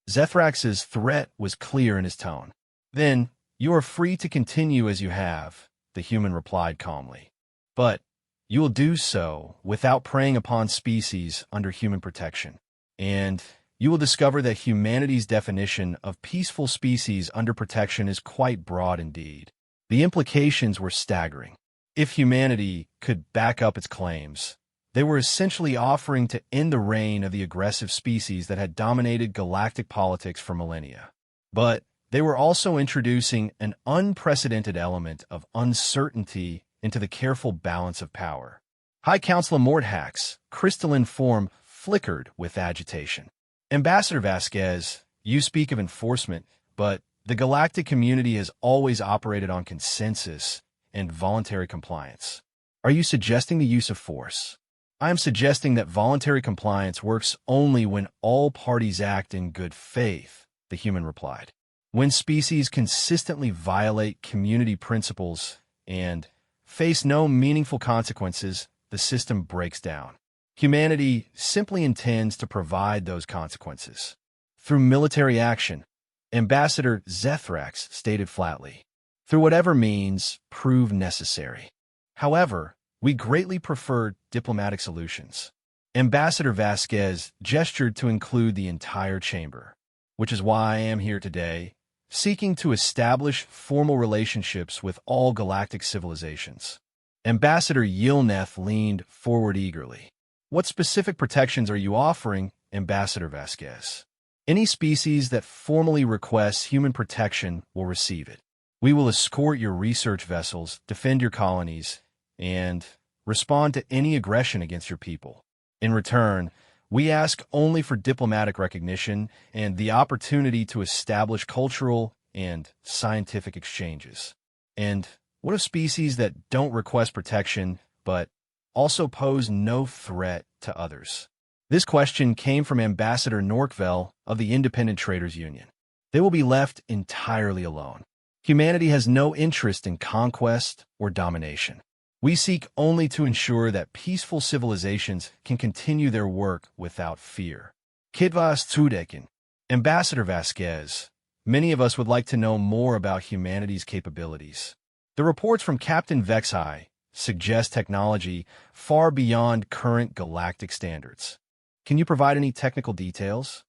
Zethrax's threat was clear in his tone. Then you are free to continue as you have, the human replied calmly. But you will do so without preying upon species under human protection. And you will discover that humanity's definition of peaceful species under protection is quite broad indeed. The implications were staggering. If humanity could back up its claims, they were essentially offering to end the reign of the aggressive species that had dominated galactic politics for millennia. But they were also introducing an unprecedented element of uncertainty into the careful balance of power. High Counselor Morthack's crystalline form flickered with agitation. Ambassador Vasquez, you speak of enforcement, but the galactic community has always operated on consensus and voluntary compliance. Are you suggesting the use of force? I am suggesting that voluntary compliance works only when all parties act in good faith, the human replied. When species consistently violate community principles and face no meaningful consequences, the system breaks down. Humanity simply intends to provide those consequences. Through military action, Ambassador Zethrax stated flatly, through whatever means prove necessary. However, we greatly prefer diplomatic solutions. Ambassador Vasquez gestured to include the entire chamber, which is why I am here today, seeking to establish formal relationships with all galactic civilizations. Ambassador Yilneth leaned forward eagerly. What specific protections are you offering, Ambassador Vasquez? Any species that formally requests human protection will receive it. We will escort your research vessels, defend your colonies, and respond to any aggression against your people. In return, we ask only for diplomatic recognition and the opportunity to establish cultural and scientific exchanges. And what of species that don't request protection, but also pose no threat to others? This question came from Ambassador Norkvel of the Independent Traders Union. They will be left entirely alone. Humanity has no interest in conquest or domination. We seek only to ensure that peaceful civilizations can continue their work without fear. Kidvas Tsudekin, Ambassador Vasquez, many of us would like to know more about humanity's capabilities. The reports from Captain Vexai suggest technology far beyond current galactic standards. Can you provide any technical details?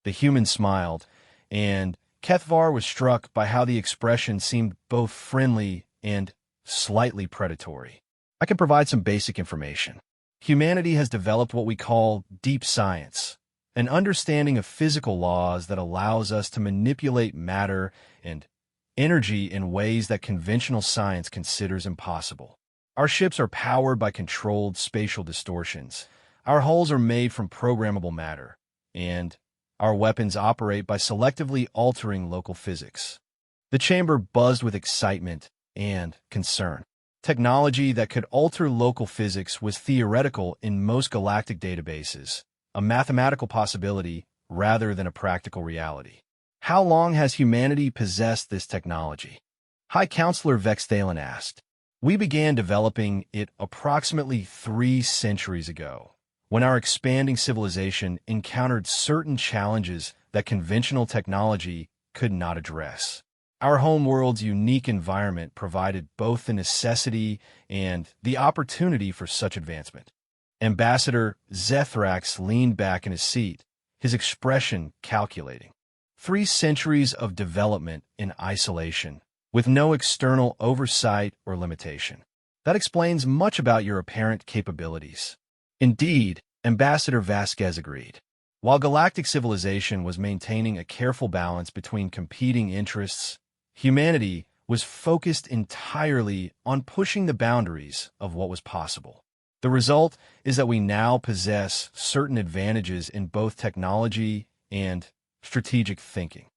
The human smiled, and Kethvar was struck by how the expression seemed both friendly and slightly predatory. I can provide some basic information. Humanity has developed what we call deep science, an understanding of physical laws that allows us to manipulate matter and energy in ways that conventional science considers impossible. Our ships are powered by controlled spatial distortions. Our hulls are made from programmable matter, and our weapons operate by selectively altering local physics. The chamber buzzed with excitement and concern. Technology that could alter local physics was theoretical in most galactic databases, a mathematical possibility rather than a practical reality. How long has humanity possessed this technology? High Counselor Vexthalen asked. We began developing it approximately 3 centuries ago, when our expanding civilization encountered certain challenges that conventional technology could not address. Our homeworld's unique environment provided both the necessity and the opportunity for such advancement. Ambassador Zethrax leaned back in his seat, his expression calculating. 3 centuries of development in isolation, with no external oversight or limitation. That explains much about your apparent capabilities. Indeed, Ambassador Vasquez agreed. While galactic civilization was maintaining a careful balance between competing interests, humanity was focused entirely on pushing the boundaries of what was possible. The result is that we now possess certain advantages in both technology and strategic thinking.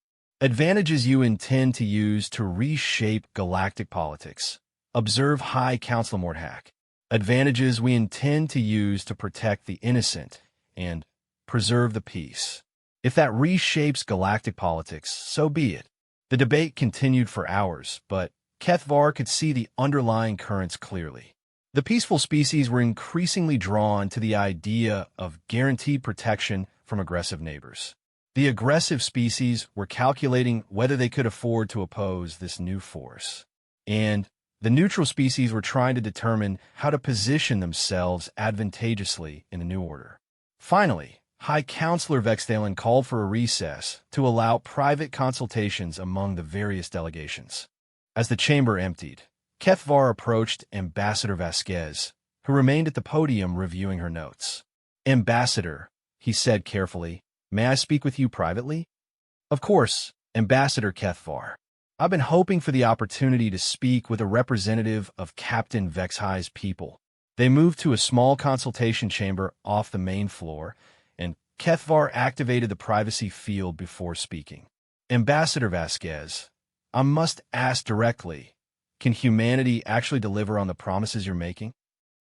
Advantages you intend to use to reshape galactic politics. Observe High Councilor Mordhack. Advantages we intend to use to protect the innocent and preserve the peace. If that reshapes galactic politics, so be it. The debate continued for hours, but Kethvar could see the underlying currents clearly. The peaceful species were increasingly drawn to the idea of guaranteed protection from aggressive neighbors. The aggressive species were calculating whether they could afford to oppose this new force. And the neutral species were trying to determine how to position themselves advantageously in the new order. Finally, High Councilor Vexthalen called for a recess to allow private consultations among the various delegations. As the chamber emptied, Kethvar approached Ambassador Vasquez, who remained at the podium reviewing her notes. "Ambassador," he said carefully, "may I speak with you privately?" "Of course, Ambassador Kethvar. I've been hoping for the opportunity to speak with a representative of Captain Vexhi's people." They moved to a small consultation chamber off the main floor, and Kethvar activated the privacy field before speaking. "Ambassador Vasquez, I must ask directly, can humanity actually deliver on the promises you're making?"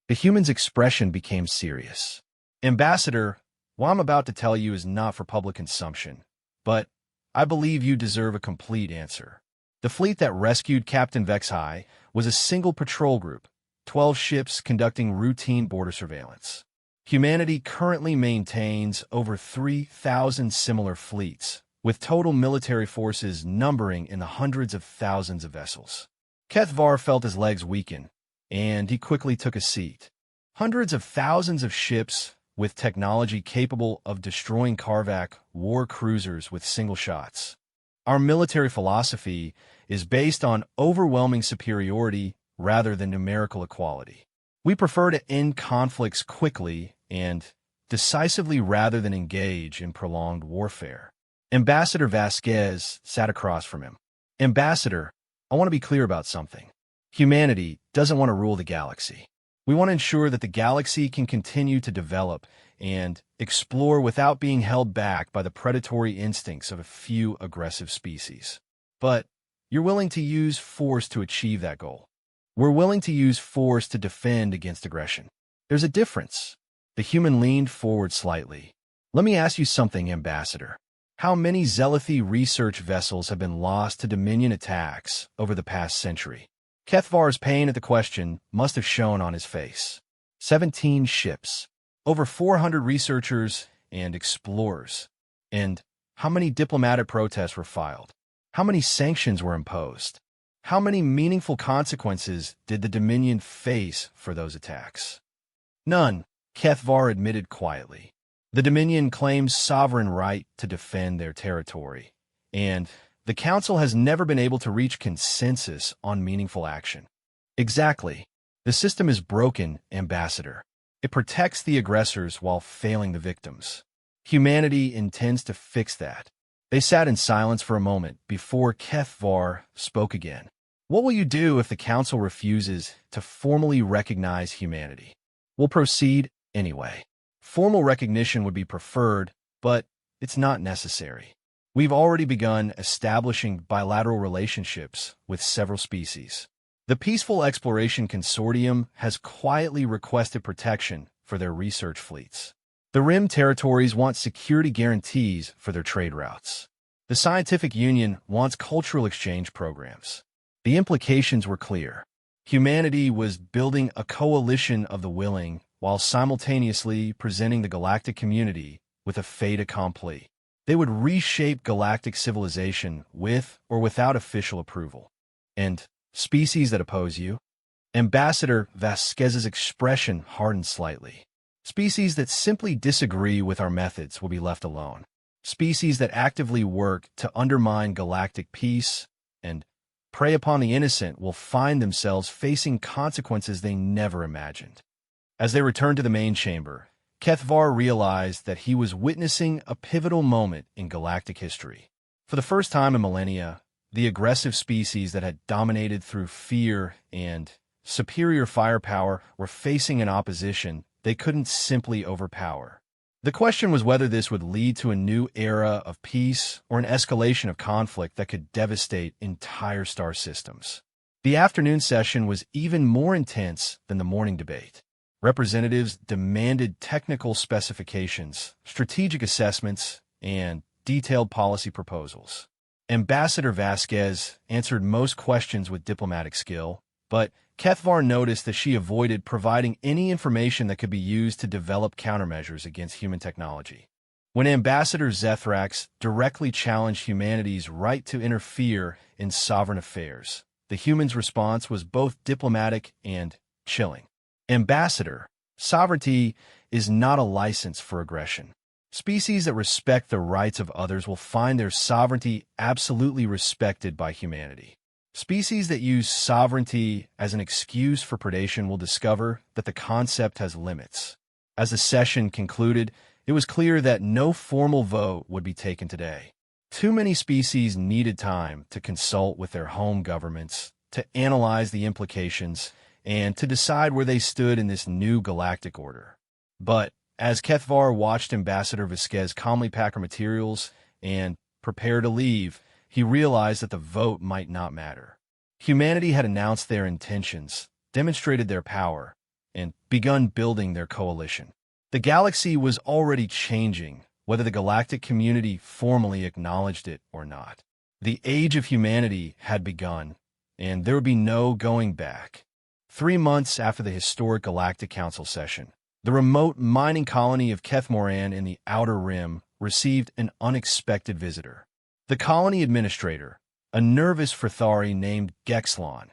The human's expression became serious. "Ambassador, what I'm about to tell you is not for public consumption, but I believe you deserve a complete answer." The fleet that rescued Captain Vexhi was a single patrol group, 12 ships conducting routine border surveillance. Humanity currently maintains over 3,000 similar fleets, with total military forces numbering in the hundreds of thousands of vessels. Kethvar felt his legs weaken, and he quickly took a seat. Hundreds of thousands of ships with technology capable of destroying Karvak war cruisers with single shots. Our military philosophy is based on overwhelming superiority rather than numerical equality. We prefer to end conflicts quickly and decisively rather than engage in prolonged warfare. Ambassador Vasquez sat across from him. "Ambassador, I want to be clear about something. Humanity doesn't want to rule the galaxy. We want to ensure that the galaxy can continue to develop and explore without being held back by the predatory instincts of a few aggressive species. But you're willing to use force to achieve that goal. We're willing to use force to defend against aggression. There's a difference." The human leaned forward slightly. "Let me ask you something, Ambassador. How many Zealothi research vessels have been lost to Dominion attacks over the past century?" Kethvar's pain at the question must have shown on his face. 17 ships, over 400 researchers and explorers. And how many diplomatic protests were filed? How many sanctions were imposed? How many meaningful consequences did the Dominion face for those attacks? None, Kethvar admitted quietly. The Dominion claims sovereign right to defend their territory, and the Council has never been able to reach consensus on meaningful action. Exactly. The system is broken, Ambassador. It protects the aggressors while failing the victims. Humanity intends to fix that. They sat in silence for a moment before Kethvar spoke again. "What will you do if the Council refuses to formally recognize humanity?" "We'll proceed anyway. Formal recognition would be preferred, but it's not necessary. We've already begun establishing bilateral relationships with several species. The Peaceful Exploration Consortium has quietly requested protection for their research fleets. The Rim territories want security guarantees for their trade routes. The Scientific Union wants cultural exchange programs." The implications were clear. Humanity was building a coalition of the willing while simultaneously presenting the galactic community with a fait accompli. They would reshape galactic civilization with or without official approval. And species that oppose you? Ambassador Vasquez's expression hardened slightly. Species that simply disagree with our methods will be left alone. Species that actively work to undermine galactic peace and prey upon the innocent will find themselves facing consequences they never imagined. As they returned to the main chamber, Kethvar realized that he was witnessing a pivotal moment in galactic history. For the first time in millennia, the aggressive species that had dominated through fear and superior firepower were facing an opposition they couldn't simply overpower. The question was whether this would lead to a new era of peace or an escalation of conflict that could devastate entire star systems. The afternoon session was even more intense than the morning debate. Representatives demanded technical specifications, strategic assessments, and detailed policy proposals. Ambassador Vasquez answered most questions with diplomatic skill, but Kethvar noticed that she avoided providing any information that could be used to develop countermeasures against human technology. When Ambassador Zethrax directly challenged humanity's right to interfere in sovereign affairs, the humans' response was both diplomatic and chilling. Ambassador, sovereignty is not a license for aggression. Species that respect the rights of others will find their sovereignty absolutely respected by humanity. Species that use sovereignty as an excuse for predation will discover that the concept has limits. As the session concluded, it was clear that no formal vote would be taken today. Too many species needed time to consult with their home governments, to analyze the implications, and to decide where they stood in this new galactic order. But as Kethvar watched Ambassador Vasquez calmly pack her materials and prepare to leave, he realized that the vote might not matter. Humanity had announced their intentions, demonstrated their power, and begun building their coalition. The galaxy was already changing, whether the galactic community formally acknowledged it or not. The age of humanity had begun, and there would be no going back. 3 months after the historic Galactic Council session, the remote mining colony of Kethmoran in the Outer Rim received an unexpected visitor. The colony administrator, a nervous Frithari named Gexlon,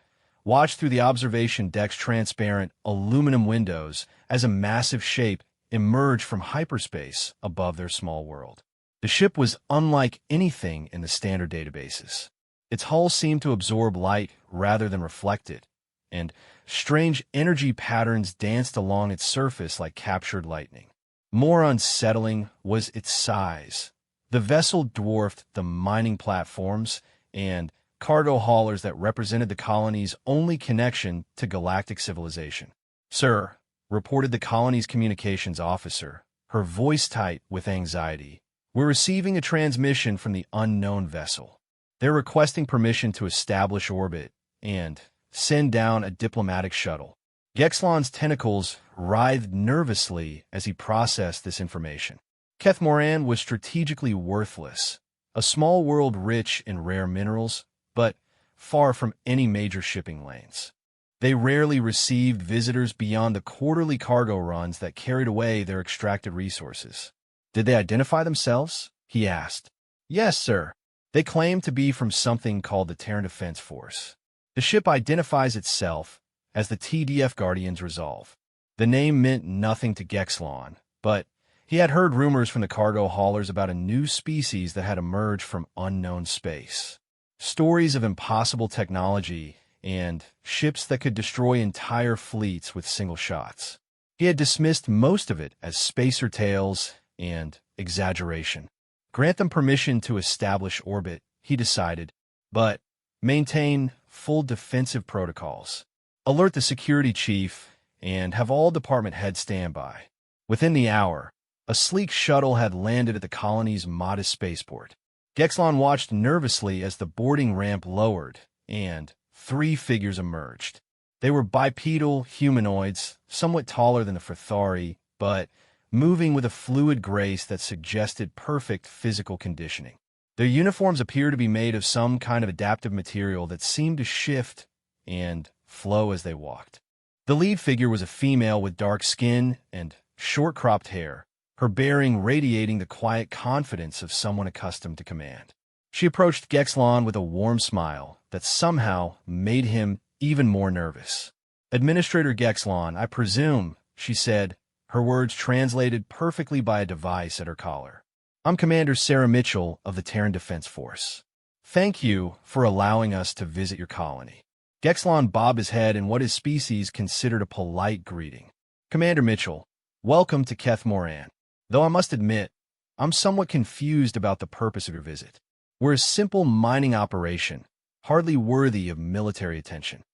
watched through the observation deck's transparent aluminum windows as a massive shape emerged from hyperspace above their small world. The ship was unlike anything in the standard databases. Its hull seemed to absorb light rather than reflect it, and strange energy patterns danced along its surface like captured lightning. More unsettling was its size. The vessel dwarfed the mining platforms and cargo haulers that represented the colony's only connection to galactic civilization. "Sir," reported the colony's communications officer, her voice tight with anxiety, "we're receiving a transmission from the unknown vessel. They're requesting permission to establish orbit and send down a diplomatic shuttle." Gexlon's tentacles writhed nervously as he processed this information. Kethmoran was strategically worthless, a small world rich in rare minerals, but far from any major shipping lanes. They rarely received visitors beyond the quarterly cargo runs that carried away their extracted resources. "Did they identify themselves?" he asked. "Yes, sir. They claim to be from something called the Terran Defense Force. The ship identifies itself as the TDF Guardian's Resolve." The name meant nothing to Gexlon, but he had heard rumors from the cargo haulers about a new species that had emerged from unknown space. Stories of impossible technology and ships that could destroy entire fleets with single shots. He had dismissed most of it as spacer tales and exaggeration. Grant them permission to establish orbit, he decided, but maintain full defensive protocols. Alert the security chief and have all department heads stand by. Within the hour, a sleek shuttle had landed at the colony's modest spaceport. Gexlon watched nervously as the boarding ramp lowered and 3 figures emerged. They were bipedal humanoids, somewhat taller than the Frithari, but moving with a fluid grace that suggested perfect physical conditioning. Their uniforms appeared to be made of some kind of adaptive material that seemed to shift and flow as they walked. The lead figure was a female with dark skin and short-cropped hair, her bearing radiating the quiet confidence of someone accustomed to command. She approached Gexlon with a warm smile that somehow made him even more nervous. "Administrator Gexlon, I presume," she said, her words translated perfectly by a device at her collar. "I'm Commander Sarah Mitchell of the Terran Defense Force. Thank you for allowing us to visit your colony." Gexlon bobbed his head in what his species considered a polite greeting. "Commander Mitchell, welcome to Kethmoran. Though I must admit, I'm somewhat confused about the purpose of your visit. We're a simple mining operation, hardly worthy of military attention."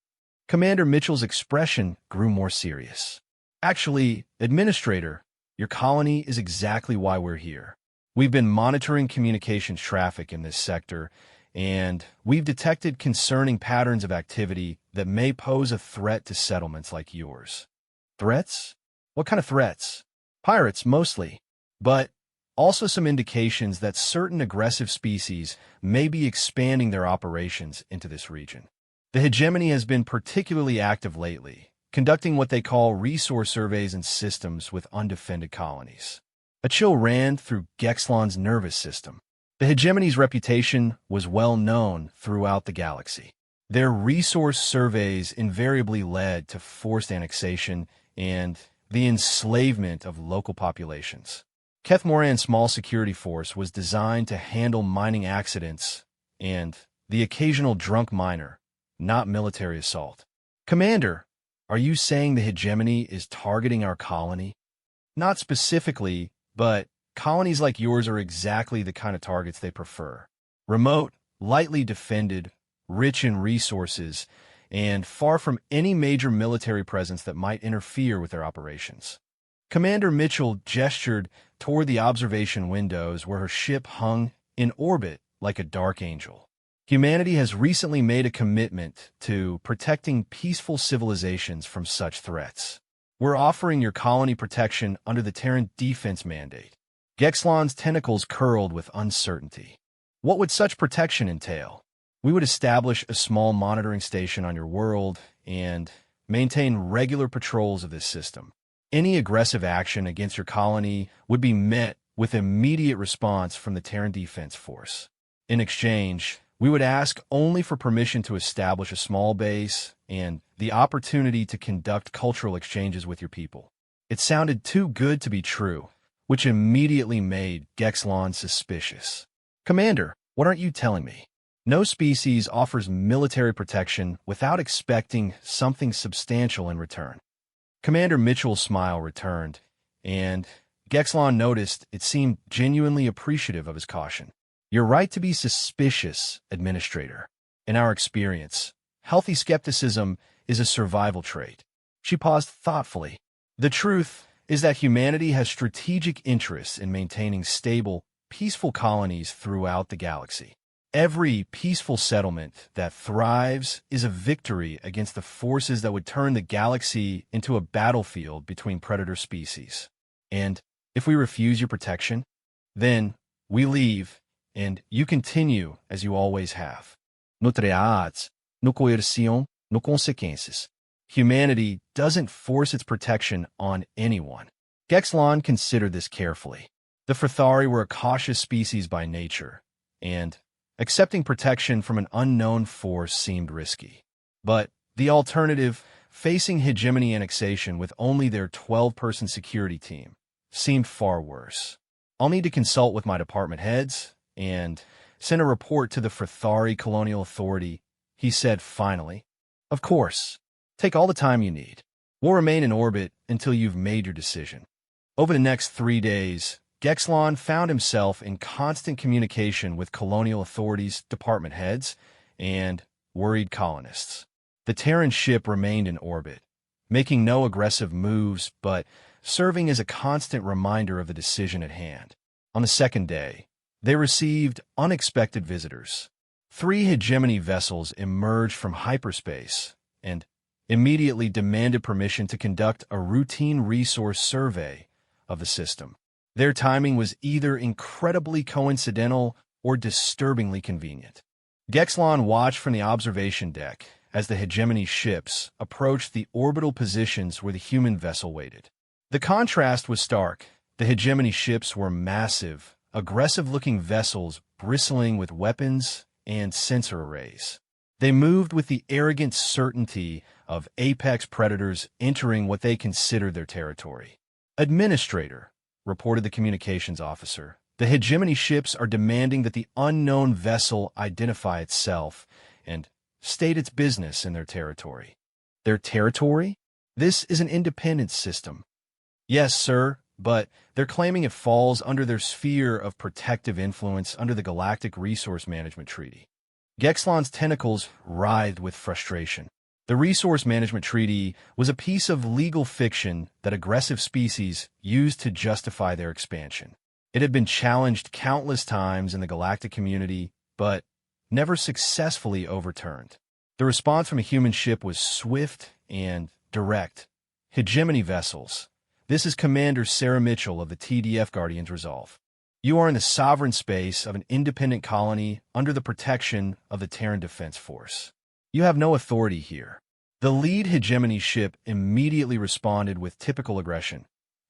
Commander Mitchell's expression grew more serious. "Actually, Administrator, Your colony is exactly why we're here. We've been monitoring communications traffic in this sector, and we've detected concerning patterns of activity that may pose a threat to settlements like yours. Threats? What kind of threats? Pirates, mostly. But also some indications that certain aggressive species may be expanding their operations into this region. The hegemony has been particularly active lately, conducting what they call resource surveys and systems with undefended colonies. A chill ran through Gexlon's nervous system. The hegemony's reputation was well known throughout the galaxy. Their resource surveys invariably led to forced annexation and the enslavement of local populations. Keth Moran's small security force was designed to handle mining accidents and the occasional drunk miner, not military assault. Commander, are you saying the hegemony is targeting our colony? Not specifically, but colonies like yours are exactly the kind of targets they prefer. Remote, lightly defended, rich in resources, and far from any major military presence that might interfere with their operations. Commander Mitchell gestured toward the observation windows where her ship hung in orbit like a dark angel. Humanity has recently made a commitment to protecting peaceful civilizations from such threats. We're offering your colony protection under the Terran Defense Mandate. Gexlon's tentacles curled with uncertainty. What would such protection entail? We would establish a small monitoring station on your world and maintain regular patrols of this system. Any aggressive action against your colony would be met with immediate response from the Terran Defense Force. In exchange, we would ask only for permission to establish a small base and the opportunity to conduct cultural exchanges with your people. It sounded too good to be true, which immediately made Gexlon suspicious. Commander, what aren't you telling me? No species offers military protection without expecting something substantial in return. Commander Mitchell's smile returned, and Gexlon noticed it seemed genuinely appreciative of his caution. You're right to be suspicious, Administrator. In our experience, healthy skepticism is a survival trait. She paused thoughtfully. The truth is that humanity has strategic interests in maintaining stable, peaceful colonies throughout the galaxy. Every peaceful settlement that thrives is a victory against the forces that would turn the galaxy into a battlefield between predator species. And if we refuse your protection, then we leave, and you continue as you always have. No triads, no coercion, no consequences. Humanity doesn't force its protection on anyone. Gexlon considered this carefully. The Frithari were a cautious species by nature, and accepting protection from an unknown force seemed risky. But the alternative, facing hegemony annexation with only their 12-person security team, seemed far worse. I'll need to consult with my department heads and send a report to the Frithari Colonial Authority, he said finally. Of course. Take all the time you need. We'll remain in orbit until you've made your decision. Over the next 3 days, Gexlon found himself in constant communication with colonial authorities, department heads, and worried colonists. The Terran ship remained in orbit, making no aggressive moves, but serving as a constant reminder of the decision at hand. On the second day, they received unexpected visitors. 3 hegemony vessels emerged from hyperspace and immediately demanded permission to conduct a routine resource survey of the system. Their timing was either incredibly coincidental or disturbingly convenient. Gexlon watched from the observation deck as the hegemony ships approached the orbital positions where the human vessel waited. The contrast was stark. The hegemony ships were massive, aggressive-looking vessels bristling with weapons and sensor arrays. They moved with the arrogant certainty of apex predators entering what they considered their territory. Administrator, reported the communications officer, the hegemony ships are demanding that the unknown vessel identify itself and state its business in their territory. Their territory? This is an independent system. Yes, sir, but they're claiming it falls under their sphere of protective influence under the Galactic Resource Management Treaty. Gexlon's tentacles writhed with frustration. The Resource Management Treaty was a piece of legal fiction that aggressive species used to justify their expansion. It had been challenged countless times in the galactic community, but never successfully overturned. The response from a human ship was swift and direct. Hegemony vessels. This is Commander Sarah Mitchell of the TDF Guardians Resolve. You are in the sovereign space of an independent colony under the protection of the Terran Defense Force. You have no authority here. The lead hegemony ship immediately responded with typical aggression.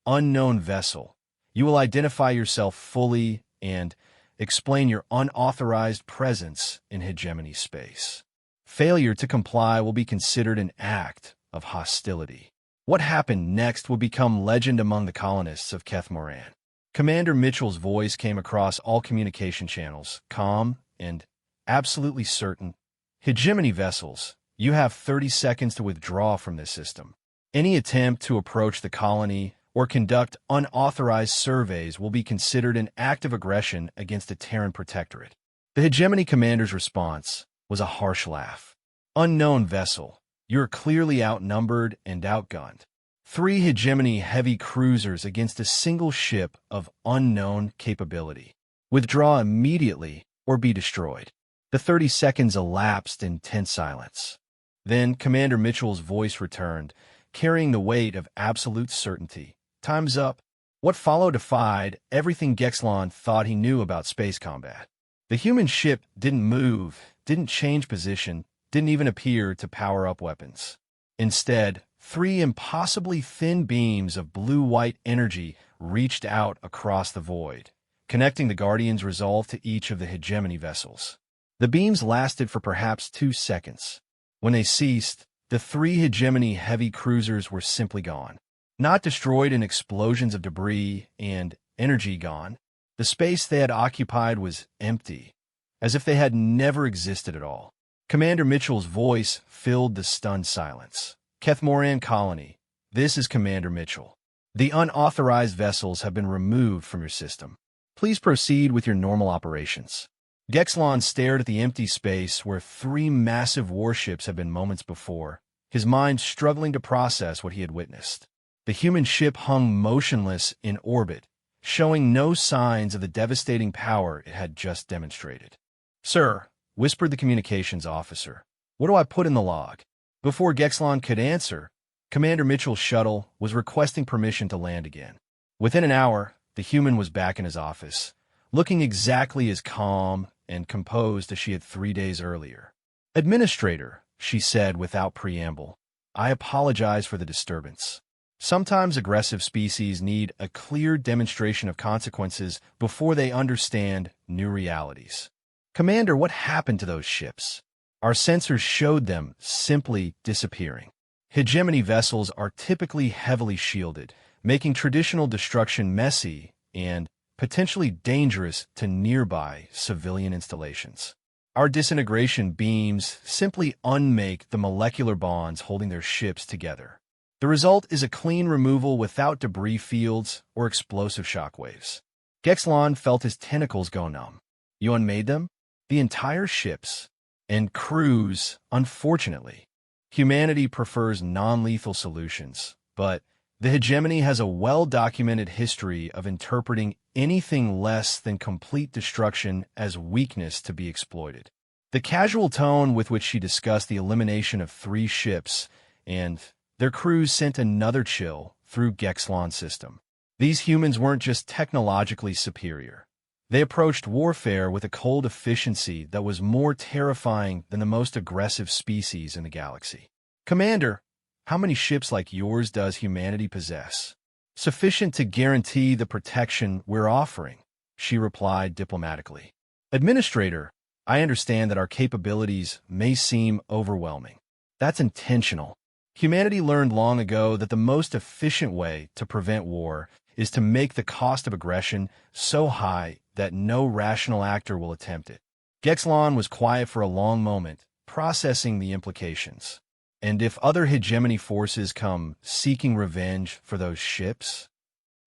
Unknown vessel. You will identify yourself fully and explain your unauthorized presence in hegemony space. Failure to comply will be considered an act of hostility. What happened next will become legend among the colonists of Keth Moran. Commander Mitchell's voice came across all communication channels, calm and absolutely certain. Hegemony vessels, you have 30 seconds to withdraw from this system. Any attempt to approach the colony or conduct unauthorized surveys will be considered an act of aggression against a Terran protectorate. The hegemony commander's response was a harsh laugh. Unknown vessel, you're clearly outnumbered and outgunned. 3 hegemony heavy cruisers against a single ship of unknown capability. Withdraw immediately or be destroyed. The 30 seconds elapsed in tense silence. Then Commander Mitchell's voice returned, carrying the weight of absolute certainty. Time's up. What followed defied everything Gexlon thought he knew about space combat. The human ship didn't move, didn't change position, didn't even appear to power up weapons. Instead, 3 impossibly thin beams of blue-white energy reached out across the void, connecting the Guardian's resolve to each of the hegemony vessels. The beams lasted for perhaps 2 seconds. When they ceased, the 3 hegemony heavy cruisers were simply gone. Not destroyed in explosions of debris and energy gone, the space they had occupied was empty, as if they had never existed at all. Commander Mitchell's voice filled the stunned silence. Keth Moran Colony, this is Commander Mitchell. The unauthorized vessels have been removed from your system. Please proceed with your normal operations. Gexlon stared at the empty space where 3 massive warships had been moments before, his mind struggling to process what he had witnessed. The human ship hung motionless in orbit, showing no signs of the devastating power it had just demonstrated. Sir, whispered the communications officer, what do I put in the log? Before Gexlon could answer, Commander Mitchell's shuttle was requesting permission to land again. Within an hour, the human was back in his office, looking exactly as calm and composed as she had 3 days earlier. Administrator, she said without preamble, I apologize for the disturbance. Sometimes aggressive species need a clear demonstration of consequences before they understand new realities. Commander, what happened to those ships? Our sensors showed them simply disappearing. Hegemony vessels are typically heavily shielded, making traditional destruction messy and potentially dangerous to nearby civilian installations. Our disintegration beams simply unmake the molecular bonds holding their ships together. The result is a clean removal without debris fields or explosive shockwaves. Gexlon felt his tentacles go numb. You unmade them? The entire ships and crews, unfortunately. Humanity prefers non-lethal solutions, but the hegemony has a well-documented history of interpreting anything less than complete destruction as weakness to be exploited. The casual tone with which she discussed the elimination of 3 ships and their crews sent another chill through Gexlon's system. These humans weren't just technologically superior. They approached warfare with a cold efficiency that was more terrifying than the most aggressive species in the galaxy. Commander, how many ships like yours does humanity possess? Sufficient to guarantee the protection we're offering, she replied diplomatically. Administrator, I understand that our capabilities may seem overwhelming. That's intentional. Humanity learned long ago that the most efficient way to prevent war is to make the cost of aggression so high that no rational actor will attempt it. Gexlon was quiet for a long moment, processing the implications. And if other hegemony forces come seeking revenge for those ships,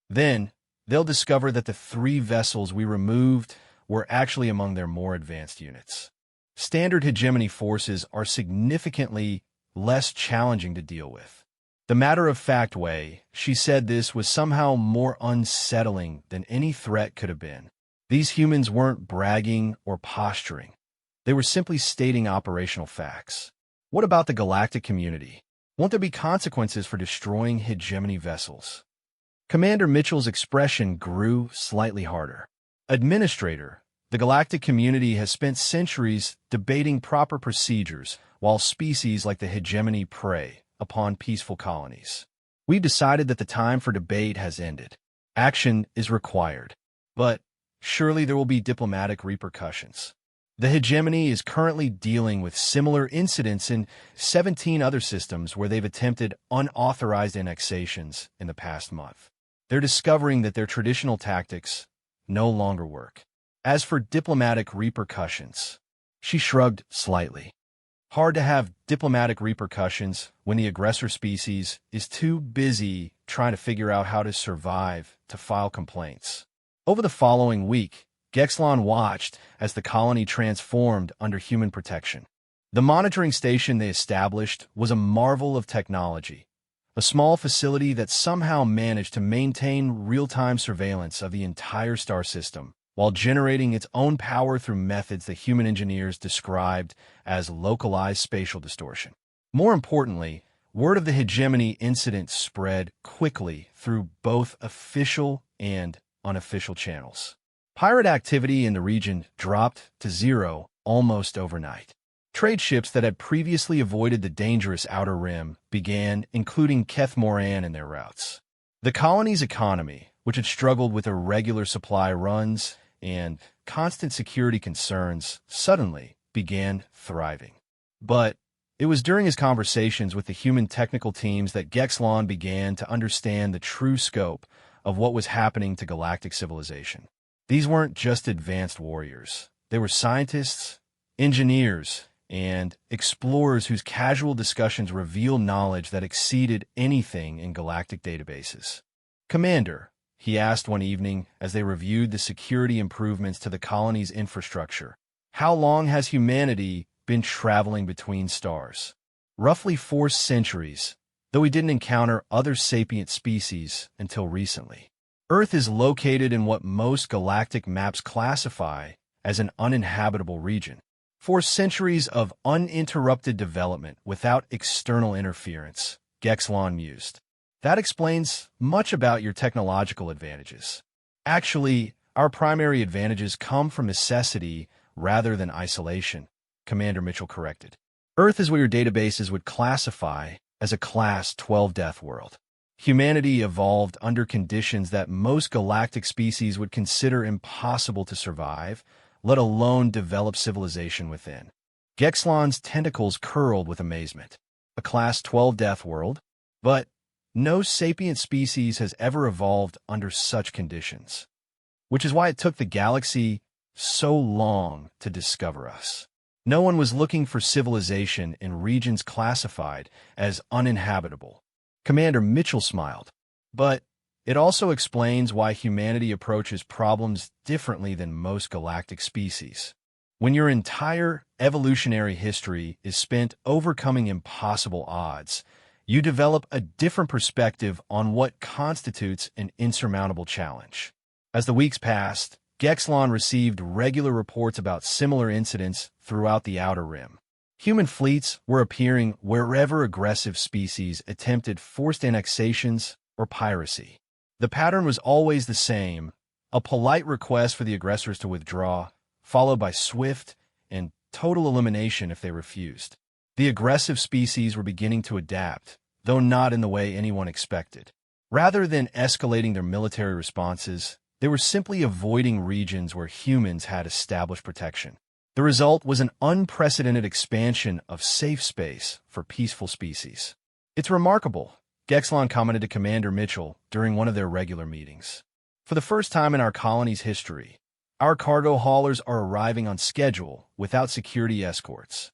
then they'll discover that the 3 vessels we removed were actually among their more advanced units. Standard hegemony forces are significantly less challenging to deal with. The matter-of-fact way, she said this was somehow more unsettling than any threat could have been. These humans weren't bragging or posturing. They were simply stating operational facts. What about the galactic community? Won't there be consequences for destroying hegemony vessels? Commander Mitchell's expression grew slightly harder. Administrator, the galactic community has spent centuries debating proper procedures while species like the hegemony prey upon peaceful colonies. We've decided that the time for debate has ended. Action is required. But surely there will be diplomatic repercussions. The hegemony is currently dealing with similar incidents in 17 other systems where they've attempted unauthorized annexations in the past month. They're discovering that their traditional tactics no longer work. As for diplomatic repercussions, she shrugged slightly. Hard to have diplomatic repercussions when the aggressor species is too busy trying to figure out how to survive to file complaints. Over the following week, Gexlon watched as the colony transformed under human protection. The monitoring station they established was a marvel of technology, a small facility that somehow managed to maintain real-time surveillance of the entire star system, while generating its own power through methods that human engineers described as localized spatial distortion. More importantly, word of the hegemony incident spread quickly through both official and unofficial channels. Pirate activity in the region dropped to zero almost overnight. Trade ships that had previously avoided the dangerous Outer Rim began including Keth Moran in their routes. The colony's economy, which had struggled with irregular supply runs and constant security concerns, suddenly began thriving. But it was during his conversations with the human technical teams that Gexlon began to understand the true scope of what was happening to galactic civilization. These weren't just advanced warriors. They were scientists, engineers, and explorers whose casual discussions revealed knowledge that exceeded anything in galactic databases. "Commander," he asked one evening as they reviewed the security improvements to the colony's infrastructure, "how long has humanity been traveling between stars?" "Roughly 4 centuries, though we didn't encounter other sapient species until recently. Earth is located in what most galactic maps classify as an uninhabitable region. 4 centuries of uninterrupted development without external interference," Gexlon mused. "That explains much about your technological advantages. Actually, our primary advantages come from necessity rather than isolation," Commander Mitchell corrected. "Earth is what your databases would classify as a Class 12 death world. Humanity evolved under conditions that most galactic species would consider impossible to survive, let alone develop civilization within." Gexlon's tentacles curled with amazement. A Class 12 death world? But no sapient species has ever evolved under such conditions. Which is why it took the galaxy so long to discover us. No one was looking for civilization in regions classified as uninhabitable. Commander Mitchell smiled. "But it also explains why humanity approaches problems differently than most galactic species. When your entire evolutionary history is spent overcoming impossible odds, you develop a different perspective on what constitutes an insurmountable challenge." As the weeks passed, Gexlon received regular reports about similar incidents throughout the Outer Rim. Human fleets were appearing wherever aggressive species attempted forced annexations or piracy. The pattern was always the same: a polite request for the aggressors to withdraw, followed by swift and total elimination if they refused. The aggressive species were beginning to adapt, though not in the way anyone expected. Rather than escalating their military responses, they were simply avoiding regions where humans had established protection. The result was an unprecedented expansion of safe space for peaceful species. "It's remarkable," Gexlon commented to Commander Mitchell during one of their regular meetings. "For the first time in our colony's history, our cargo haulers are arriving on schedule without security escorts.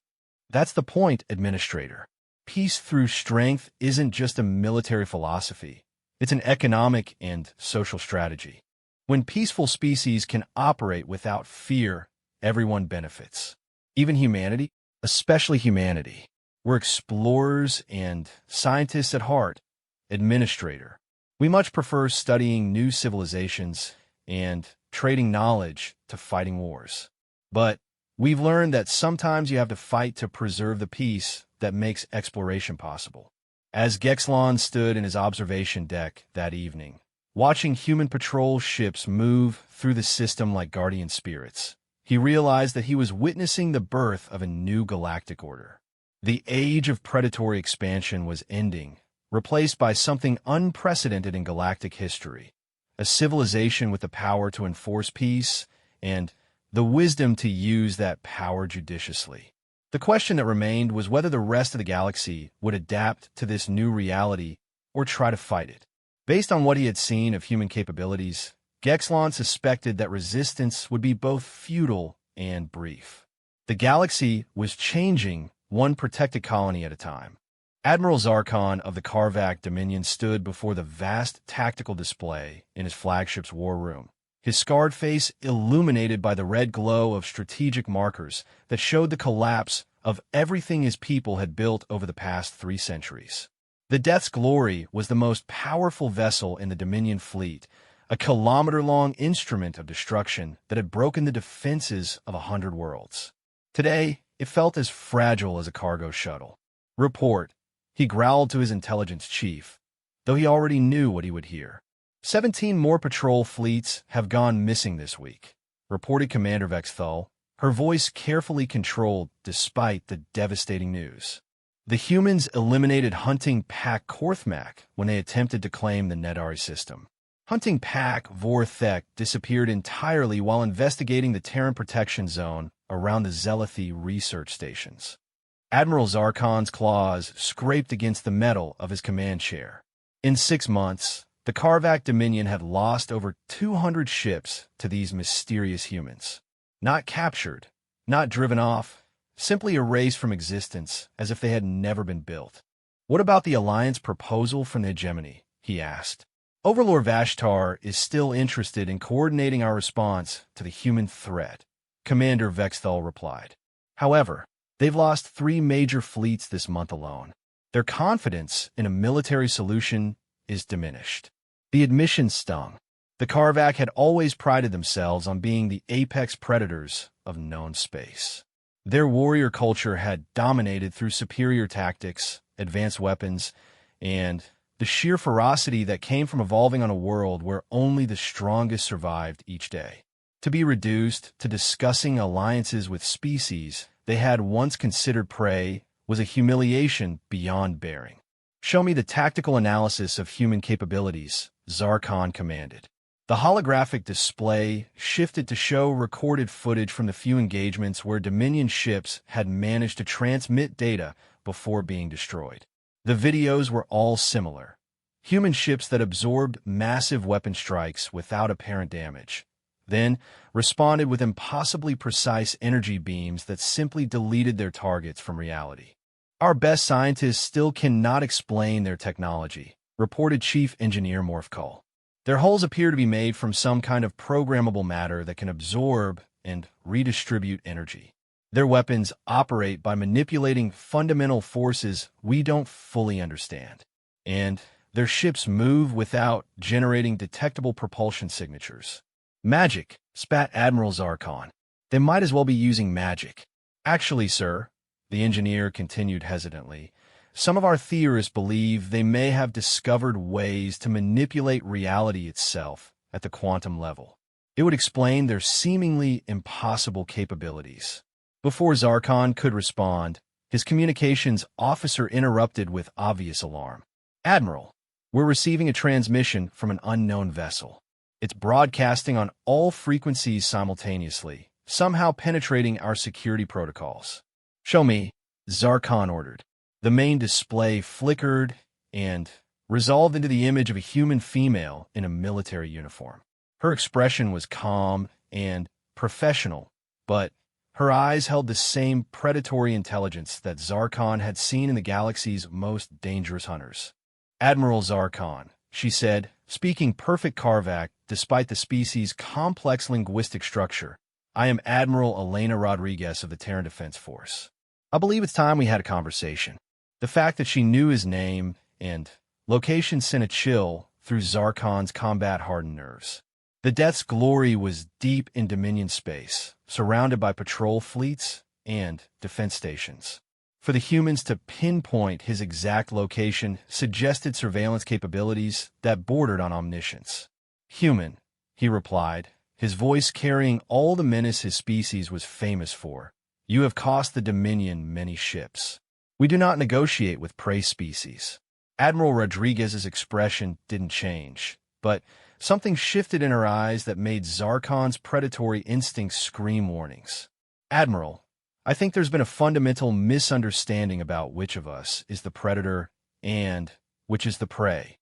That's the point, Administrator. Peace through strength isn't just a military philosophy. It's an economic and social strategy. When peaceful species can operate without fear, everyone benefits. Even humanity, especially humanity." We're explorers and scientists at heart, administrator. We much prefer studying new civilizations and trading knowledge to fighting wars. But we've learned that sometimes you have to fight to preserve the peace that makes exploration possible. As Gexlon stood in his observation deck that evening, watching human patrol ships move through the system like guardian spirits, he realized that he was witnessing the birth of a new galactic order. The age of predatory expansion was ending, replaced by something unprecedented in galactic history, a civilization with the power to enforce peace and the wisdom to use that power judiciously. The question that remained was whether the rest of the galaxy would adapt to this new reality or try to fight it. Based on what he had seen of human capabilities, Gexlon suspected that resistance would be both futile and brief. The galaxy was changing one protected colony at a time. Admiral Zarkon of the Karvak Dominion stood before the vast tactical display in his flagship's war room, his scarred face illuminated by the red glow of strategic markers that showed the collapse of everything his people had built over the past 3 centuries. The Death's Glory was the most powerful vessel in the Dominion fleet, a kilometer-long instrument of destruction that had broken the defenses of 100 worlds. Today, it felt as fragile as a cargo shuttle. "Report," he growled to his intelligence chief, though he already knew what he would hear. 17 more patrol fleets have gone missing this week, reported Commander Vexthal, her voice carefully controlled despite the devastating news. The humans eliminated Hunting Pack Korthmak when they attempted to claim the Nedari system. Hunting Pack Vorthek disappeared entirely while investigating the Terran protection zone around the Zelathi research stations. Admiral Zarkon's claws scraped against the metal of his command chair. In 6 months, the Karvak Dominion had lost over 200 ships to these mysterious humans. Not captured, not driven off, simply erased from existence as if they had never been built. "What about the Alliance proposal from the hegemony?" he asked. "Overlord Vashtar is still interested in coordinating our response to the human threat," Commander Vexthal replied. "However, they've lost 3 major fleets this month alone. Their confidence in a military solution is diminished." The admission stung. The Karvak had always prided themselves on being the apex predators of known space. Their warrior culture had dominated through superior tactics, advanced weapons, and the sheer ferocity that came from evolving on a world where only the strongest survived each day. To be reduced to discussing alliances with species they had once considered prey was a humiliation beyond bearing. "Show me the tactical analysis of human capabilities," Zarkon commanded. The holographic display shifted to show recorded footage from the few engagements where Dominion ships had managed to transmit data before being destroyed. The videos were all similar. Human ships that absorbed massive weapon strikes without apparent damage, then responded with impossibly precise energy beams that simply deleted their targets from reality. "Our best scientists still cannot explain their technology," reported Chief Engineer Morphkull. "Their hulls appear to be made from some kind of programmable matter that can absorb and redistribute energy. Their weapons operate by manipulating fundamental forces we don't fully understand. And their ships move without generating detectable propulsion signatures." "Magic," spat Admiral Zarkon. "They might as well be using magic." "Actually, sir," the engineer continued hesitantly, "some of our theorists believe they may have discovered ways to manipulate reality itself at the quantum level. It would explain their seemingly impossible capabilities." Before Zarkon could respond, his communications officer interrupted with obvious alarm. "Admiral, we're receiving a transmission from an unknown vessel. It's broadcasting on all frequencies simultaneously, somehow penetrating our security protocols." "Show me," Zarkon ordered. The main display flickered and resolved into the image of a human female in a military uniform. Her expression was calm and professional, but her eyes held the same predatory intelligence that Zarkon had seen in the galaxy's most dangerous hunters. "Admiral Zarkon," she said, speaking perfect Karvak despite the species' complex linguistic structure, "I am Admiral Elena Rodriguez of the Terran Defense Force. I believe it's time we had a conversation." The fact that she knew his name and location sent a chill through Zarkon's combat-hardened nerves. The Death's glory was deep in Dominion space, surrounded by patrol fleets and defense stations. For the humans to pinpoint his exact location suggested surveillance capabilities that bordered on omniscience. "Human," he replied, his voice carrying all the menace his species was famous for. "You have cost the Dominion many ships. We do not negotiate with prey species." Admiral Rodriguez's expression didn't change, but something shifted in her eyes that made Zarkon's predatory instincts scream warnings. "Admiral, I think there's been a fundamental misunderstanding about which of us is the predator and which is the prey."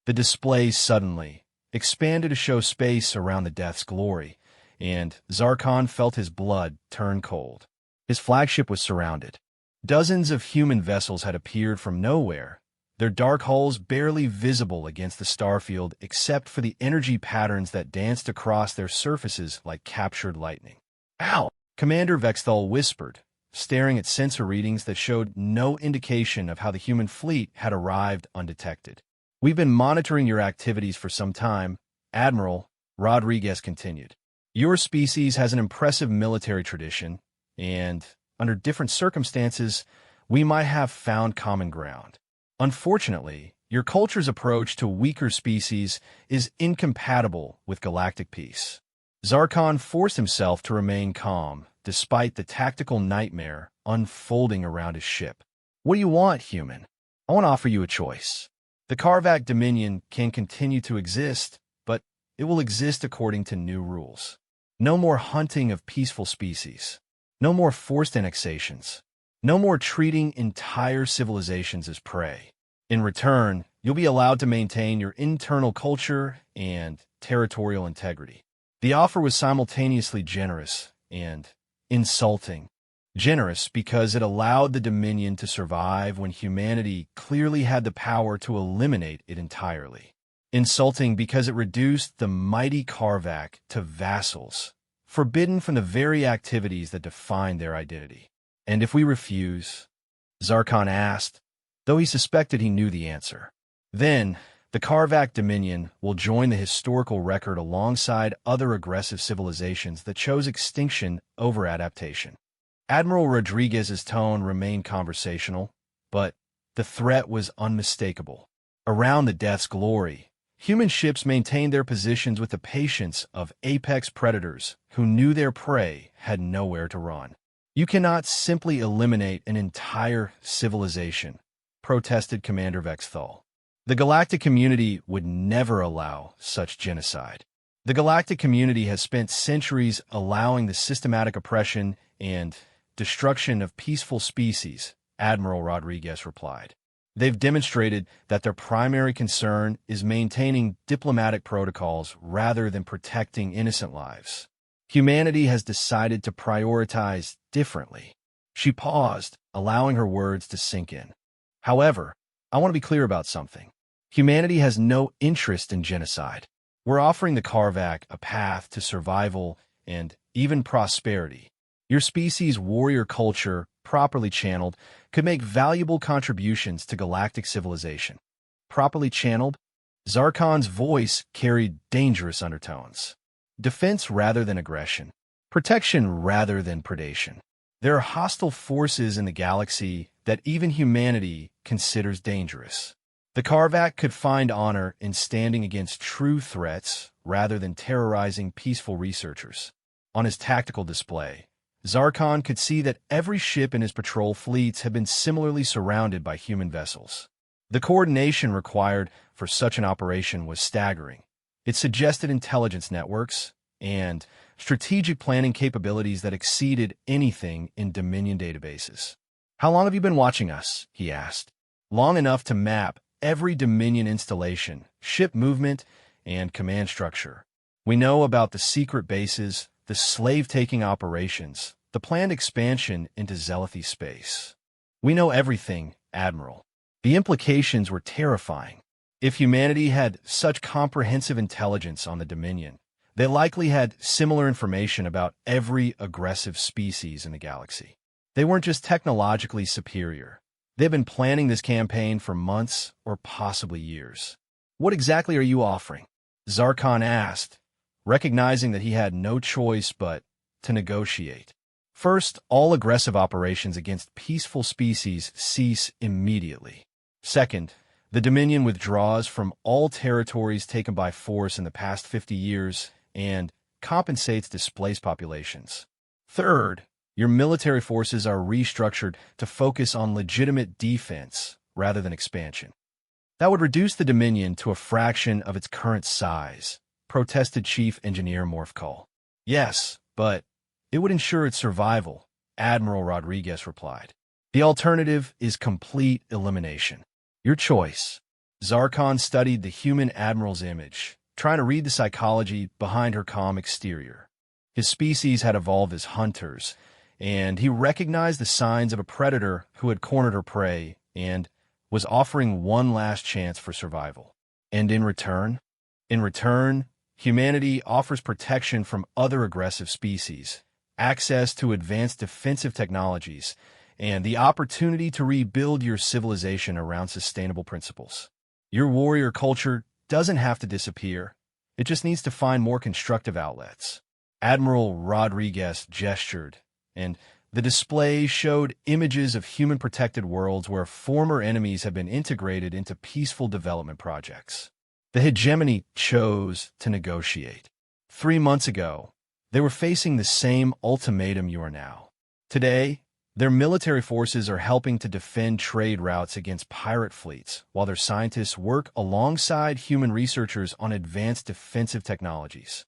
The display suddenly expanded to show space around the Death's glory, and Zarkon felt his blood turn cold. His flagship was surrounded. Dozens of human vessels had appeared from nowhere, their dark hulls barely visible against the starfield except for the energy patterns that danced across their surfaces like captured lightning. "Ow!" Commander Vexthal whispered, staring at sensor readings that showed no indication of how the human fleet had arrived undetected. "We've been monitoring your activities for some time," Admiral Rodriguez continued. "Your species has an impressive military tradition, and, under different circumstances, we might have found common ground. Unfortunately, your culture's approach to weaker species is incompatible with galactic peace." Zarkon forced himself to remain calm, despite the tactical nightmare unfolding around his ship. "What do you want, human? I want to offer you a choice. The Karvak Dominion can continue to exist, but it will exist according to new rules. No more hunting of peaceful species. No more forced annexations. No more treating entire civilizations as prey. In return, you'll be allowed to maintain your internal culture and territorial integrity." The offer was simultaneously generous and insulting. Generous because it allowed the Dominion to survive when humanity clearly had the power to eliminate it entirely. Insulting because it reduced the mighty Karvak to vassals, forbidden from the very activities that defined their identity. "And if we refuse?" Zarkon asked, though he suspected he knew the answer. "Then the Karvak Dominion will join the historical record alongside other aggressive civilizations that chose extinction over adaptation." Admiral Rodriguez's tone remained conversational, but the threat was unmistakable. Around the Death's glory, human ships maintained their positions with the patience of apex predators who knew their prey had nowhere to run. "You cannot simply eliminate an entire civilization," protested Commander Vexthal. "The galactic community would never allow such genocide. The galactic community has spent centuries allowing the systematic oppression and destruction of peaceful species," Admiral Rodriguez replied. "They've demonstrated that their primary concern is maintaining diplomatic protocols rather than protecting innocent lives. Humanity has decided to prioritize differently." She paused, allowing her words to sink in. "However, I want to be clear about something. Humanity has no interest in genocide. We're offering the Karvak a path to survival and even prosperity. Your species' warrior culture, properly channeled, could make valuable contributions to galactic civilization." Properly channeled? Zarkon's voice carried dangerous undertones. Defense rather than aggression. Protection rather than predation. There are hostile forces in the galaxy that even humanity considers dangerous. The Karvak could find honor in standing against true threats rather than terrorizing peaceful researchers. On his tactical display, Zarkon could see that every ship in his patrol fleets had been similarly surrounded by human vessels. The coordination required for such an operation was staggering. It suggested intelligence networks and strategic planning capabilities that exceeded anything in Dominion databases. "How long have you been watching us?" he asked. "Long enough to map every Dominion installation, ship movement, and command structure. We know about the secret bases, the slave-taking operations, the planned expansion into Zealoty space. We know everything, Admiral." The implications were terrifying. If humanity had such comprehensive intelligence on the Dominion, they likely had similar information about every aggressive species in the galaxy. They weren't just technologically superior. They've been planning this campaign for months or possibly years. What exactly are you offering? Zarkon asked, recognizing that he had no choice but to negotiate. First, all aggressive operations against peaceful species cease immediately. Second, the Dominion withdraws from all territories taken by force in the past 50 years and compensates displaced populations. Third, your military forces are restructured to focus on legitimate defense rather than expansion. That would reduce the Dominion to a fraction of its current size, protested Chief Engineer Morphcall. Yes, but it would ensure its survival, Admiral Rodriguez replied. The alternative is complete elimination. Your choice. Zarkon studied the human admiral's image, trying to read the psychology behind her calm exterior. His species had evolved as hunters, and he recognized the signs of a predator who had cornered her prey and was offering one last chance for survival. And in return, humanity offers protection from other aggressive species, access to advanced defensive technologies, and the opportunity to rebuild your civilization around sustainable principles. Your warrior culture doesn't have to disappear. It just needs to find more constructive outlets. Admiral Rodriguez gestured, and the display showed images of human-protected worlds where former enemies have been integrated into peaceful development projects. The hegemony chose to negotiate. 3 months ago, they were facing the same ultimatum you are now. Today, their military forces are helping to defend trade routes against pirate fleets, while their scientists work alongside human researchers on advanced defensive technologies.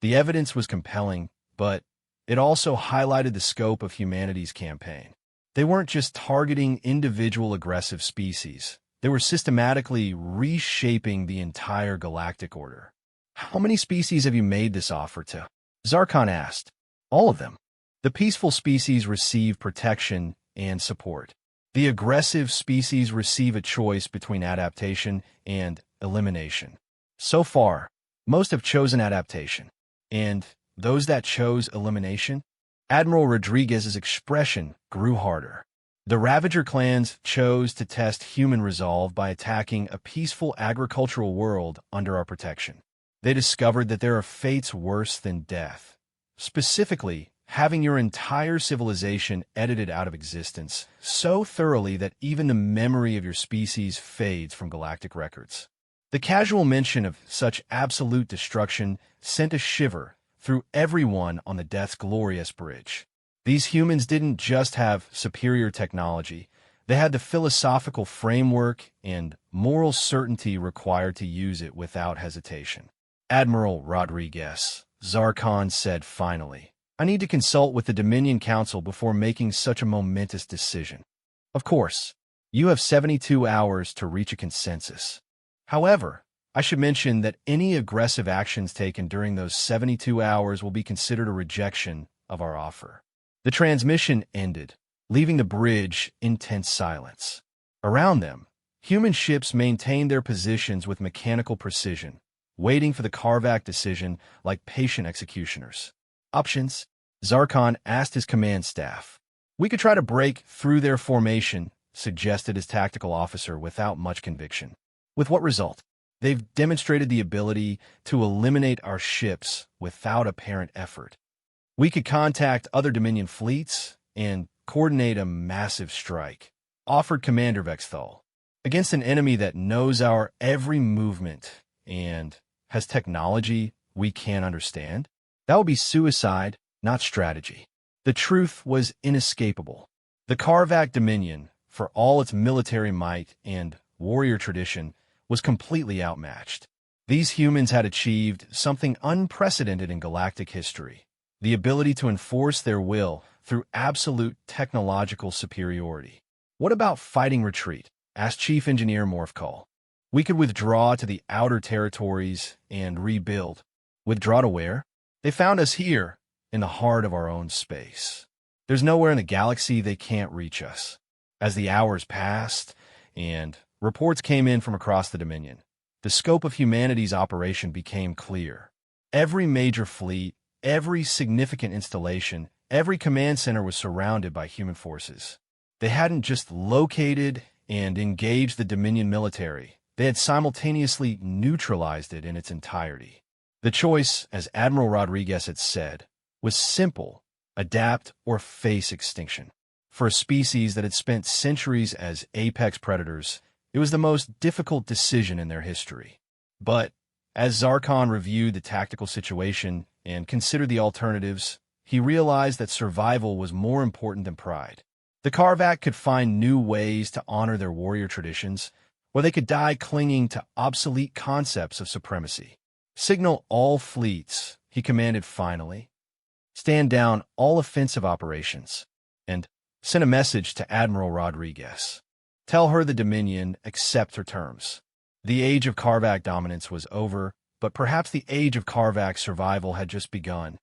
The evidence was compelling, but it also highlighted the scope of humanity's campaign. They weren't just targeting individual aggressive species. They were systematically reshaping the entire galactic order. How many species have you made this offer to? Zarkon asked. All of them. The peaceful species receive protection and support. The aggressive species receive a choice between adaptation and elimination. So far, most have chosen adaptation. And those that chose elimination? Admiral Rodriguez's expression grew harder. The Ravager clans chose to test human resolve by attacking a peaceful agricultural world under our protection. They discovered that there are fates worse than death. Specifically, having your entire civilization edited out of existence so thoroughly that even the memory of your species fades from galactic records. The casual mention of such absolute destruction sent a shiver through everyone on the Death's glorious bridge. These humans didn't just have superior technology, they had the philosophical framework and moral certainty required to use it without hesitation. Admiral Rodriguez, Zarkon said finally, I need to consult with the Dominion Council before making such a momentous decision. Of course, you have 72 hours to reach a consensus. However, I should mention that any aggressive actions taken during those 72 hours will be considered a rejection of our offer. The transmission ended, leaving the bridge in tense silence. Around them, human ships maintained their positions with mechanical precision, waiting for the Karvak decision like patient executioners. Options? Zarkon asked his command staff. We could try to break through their formation, suggested his tactical officer without much conviction. With what result? They've demonstrated the ability to eliminate our ships without apparent effort. We could contact other Dominion fleets and coordinate a massive strike, offered Commander Vexthal, against an enemy that knows our every movement and has technology we can't understand. That would be suicide, not strategy. The truth was inescapable. The Karvak Dominion, for all its military might and warrior tradition, was completely outmatched. These humans had achieved something unprecedented in galactic history, the ability to enforce their will through absolute technological superiority. What about fighting retreat? Asked Chief Engineer Morphcall. We could withdraw to the outer territories and rebuild. Withdraw to where? They found us here, in the heart of our own space. There's nowhere in the galaxy they can't reach us. As the hours passed, and reports came in from across the Dominion, the scope of humanity's operation became clear. Every major fleet, every significant installation, every command center was surrounded by human forces. They hadn't just located and engaged the Dominion military, they had simultaneously neutralized it in its entirety. The choice, as Admiral Rodriguez had said, was simple: adapt or face extinction. For a species that had spent centuries as apex predators, it was the most difficult decision in their history. But as Zarkon reviewed the tactical situation and considered the alternatives, he realized that survival was more important than pride. The Karvak could find new ways to honor their warrior traditions, or they could die clinging to obsolete concepts of supremacy. Signal all fleets, he commanded finally. Stand down all offensive operations, and send a message to Admiral Rodriguez. Tell her the Dominion accept her terms. The age of Karvak dominance was over, but perhaps the age of Karvak survival had just begun.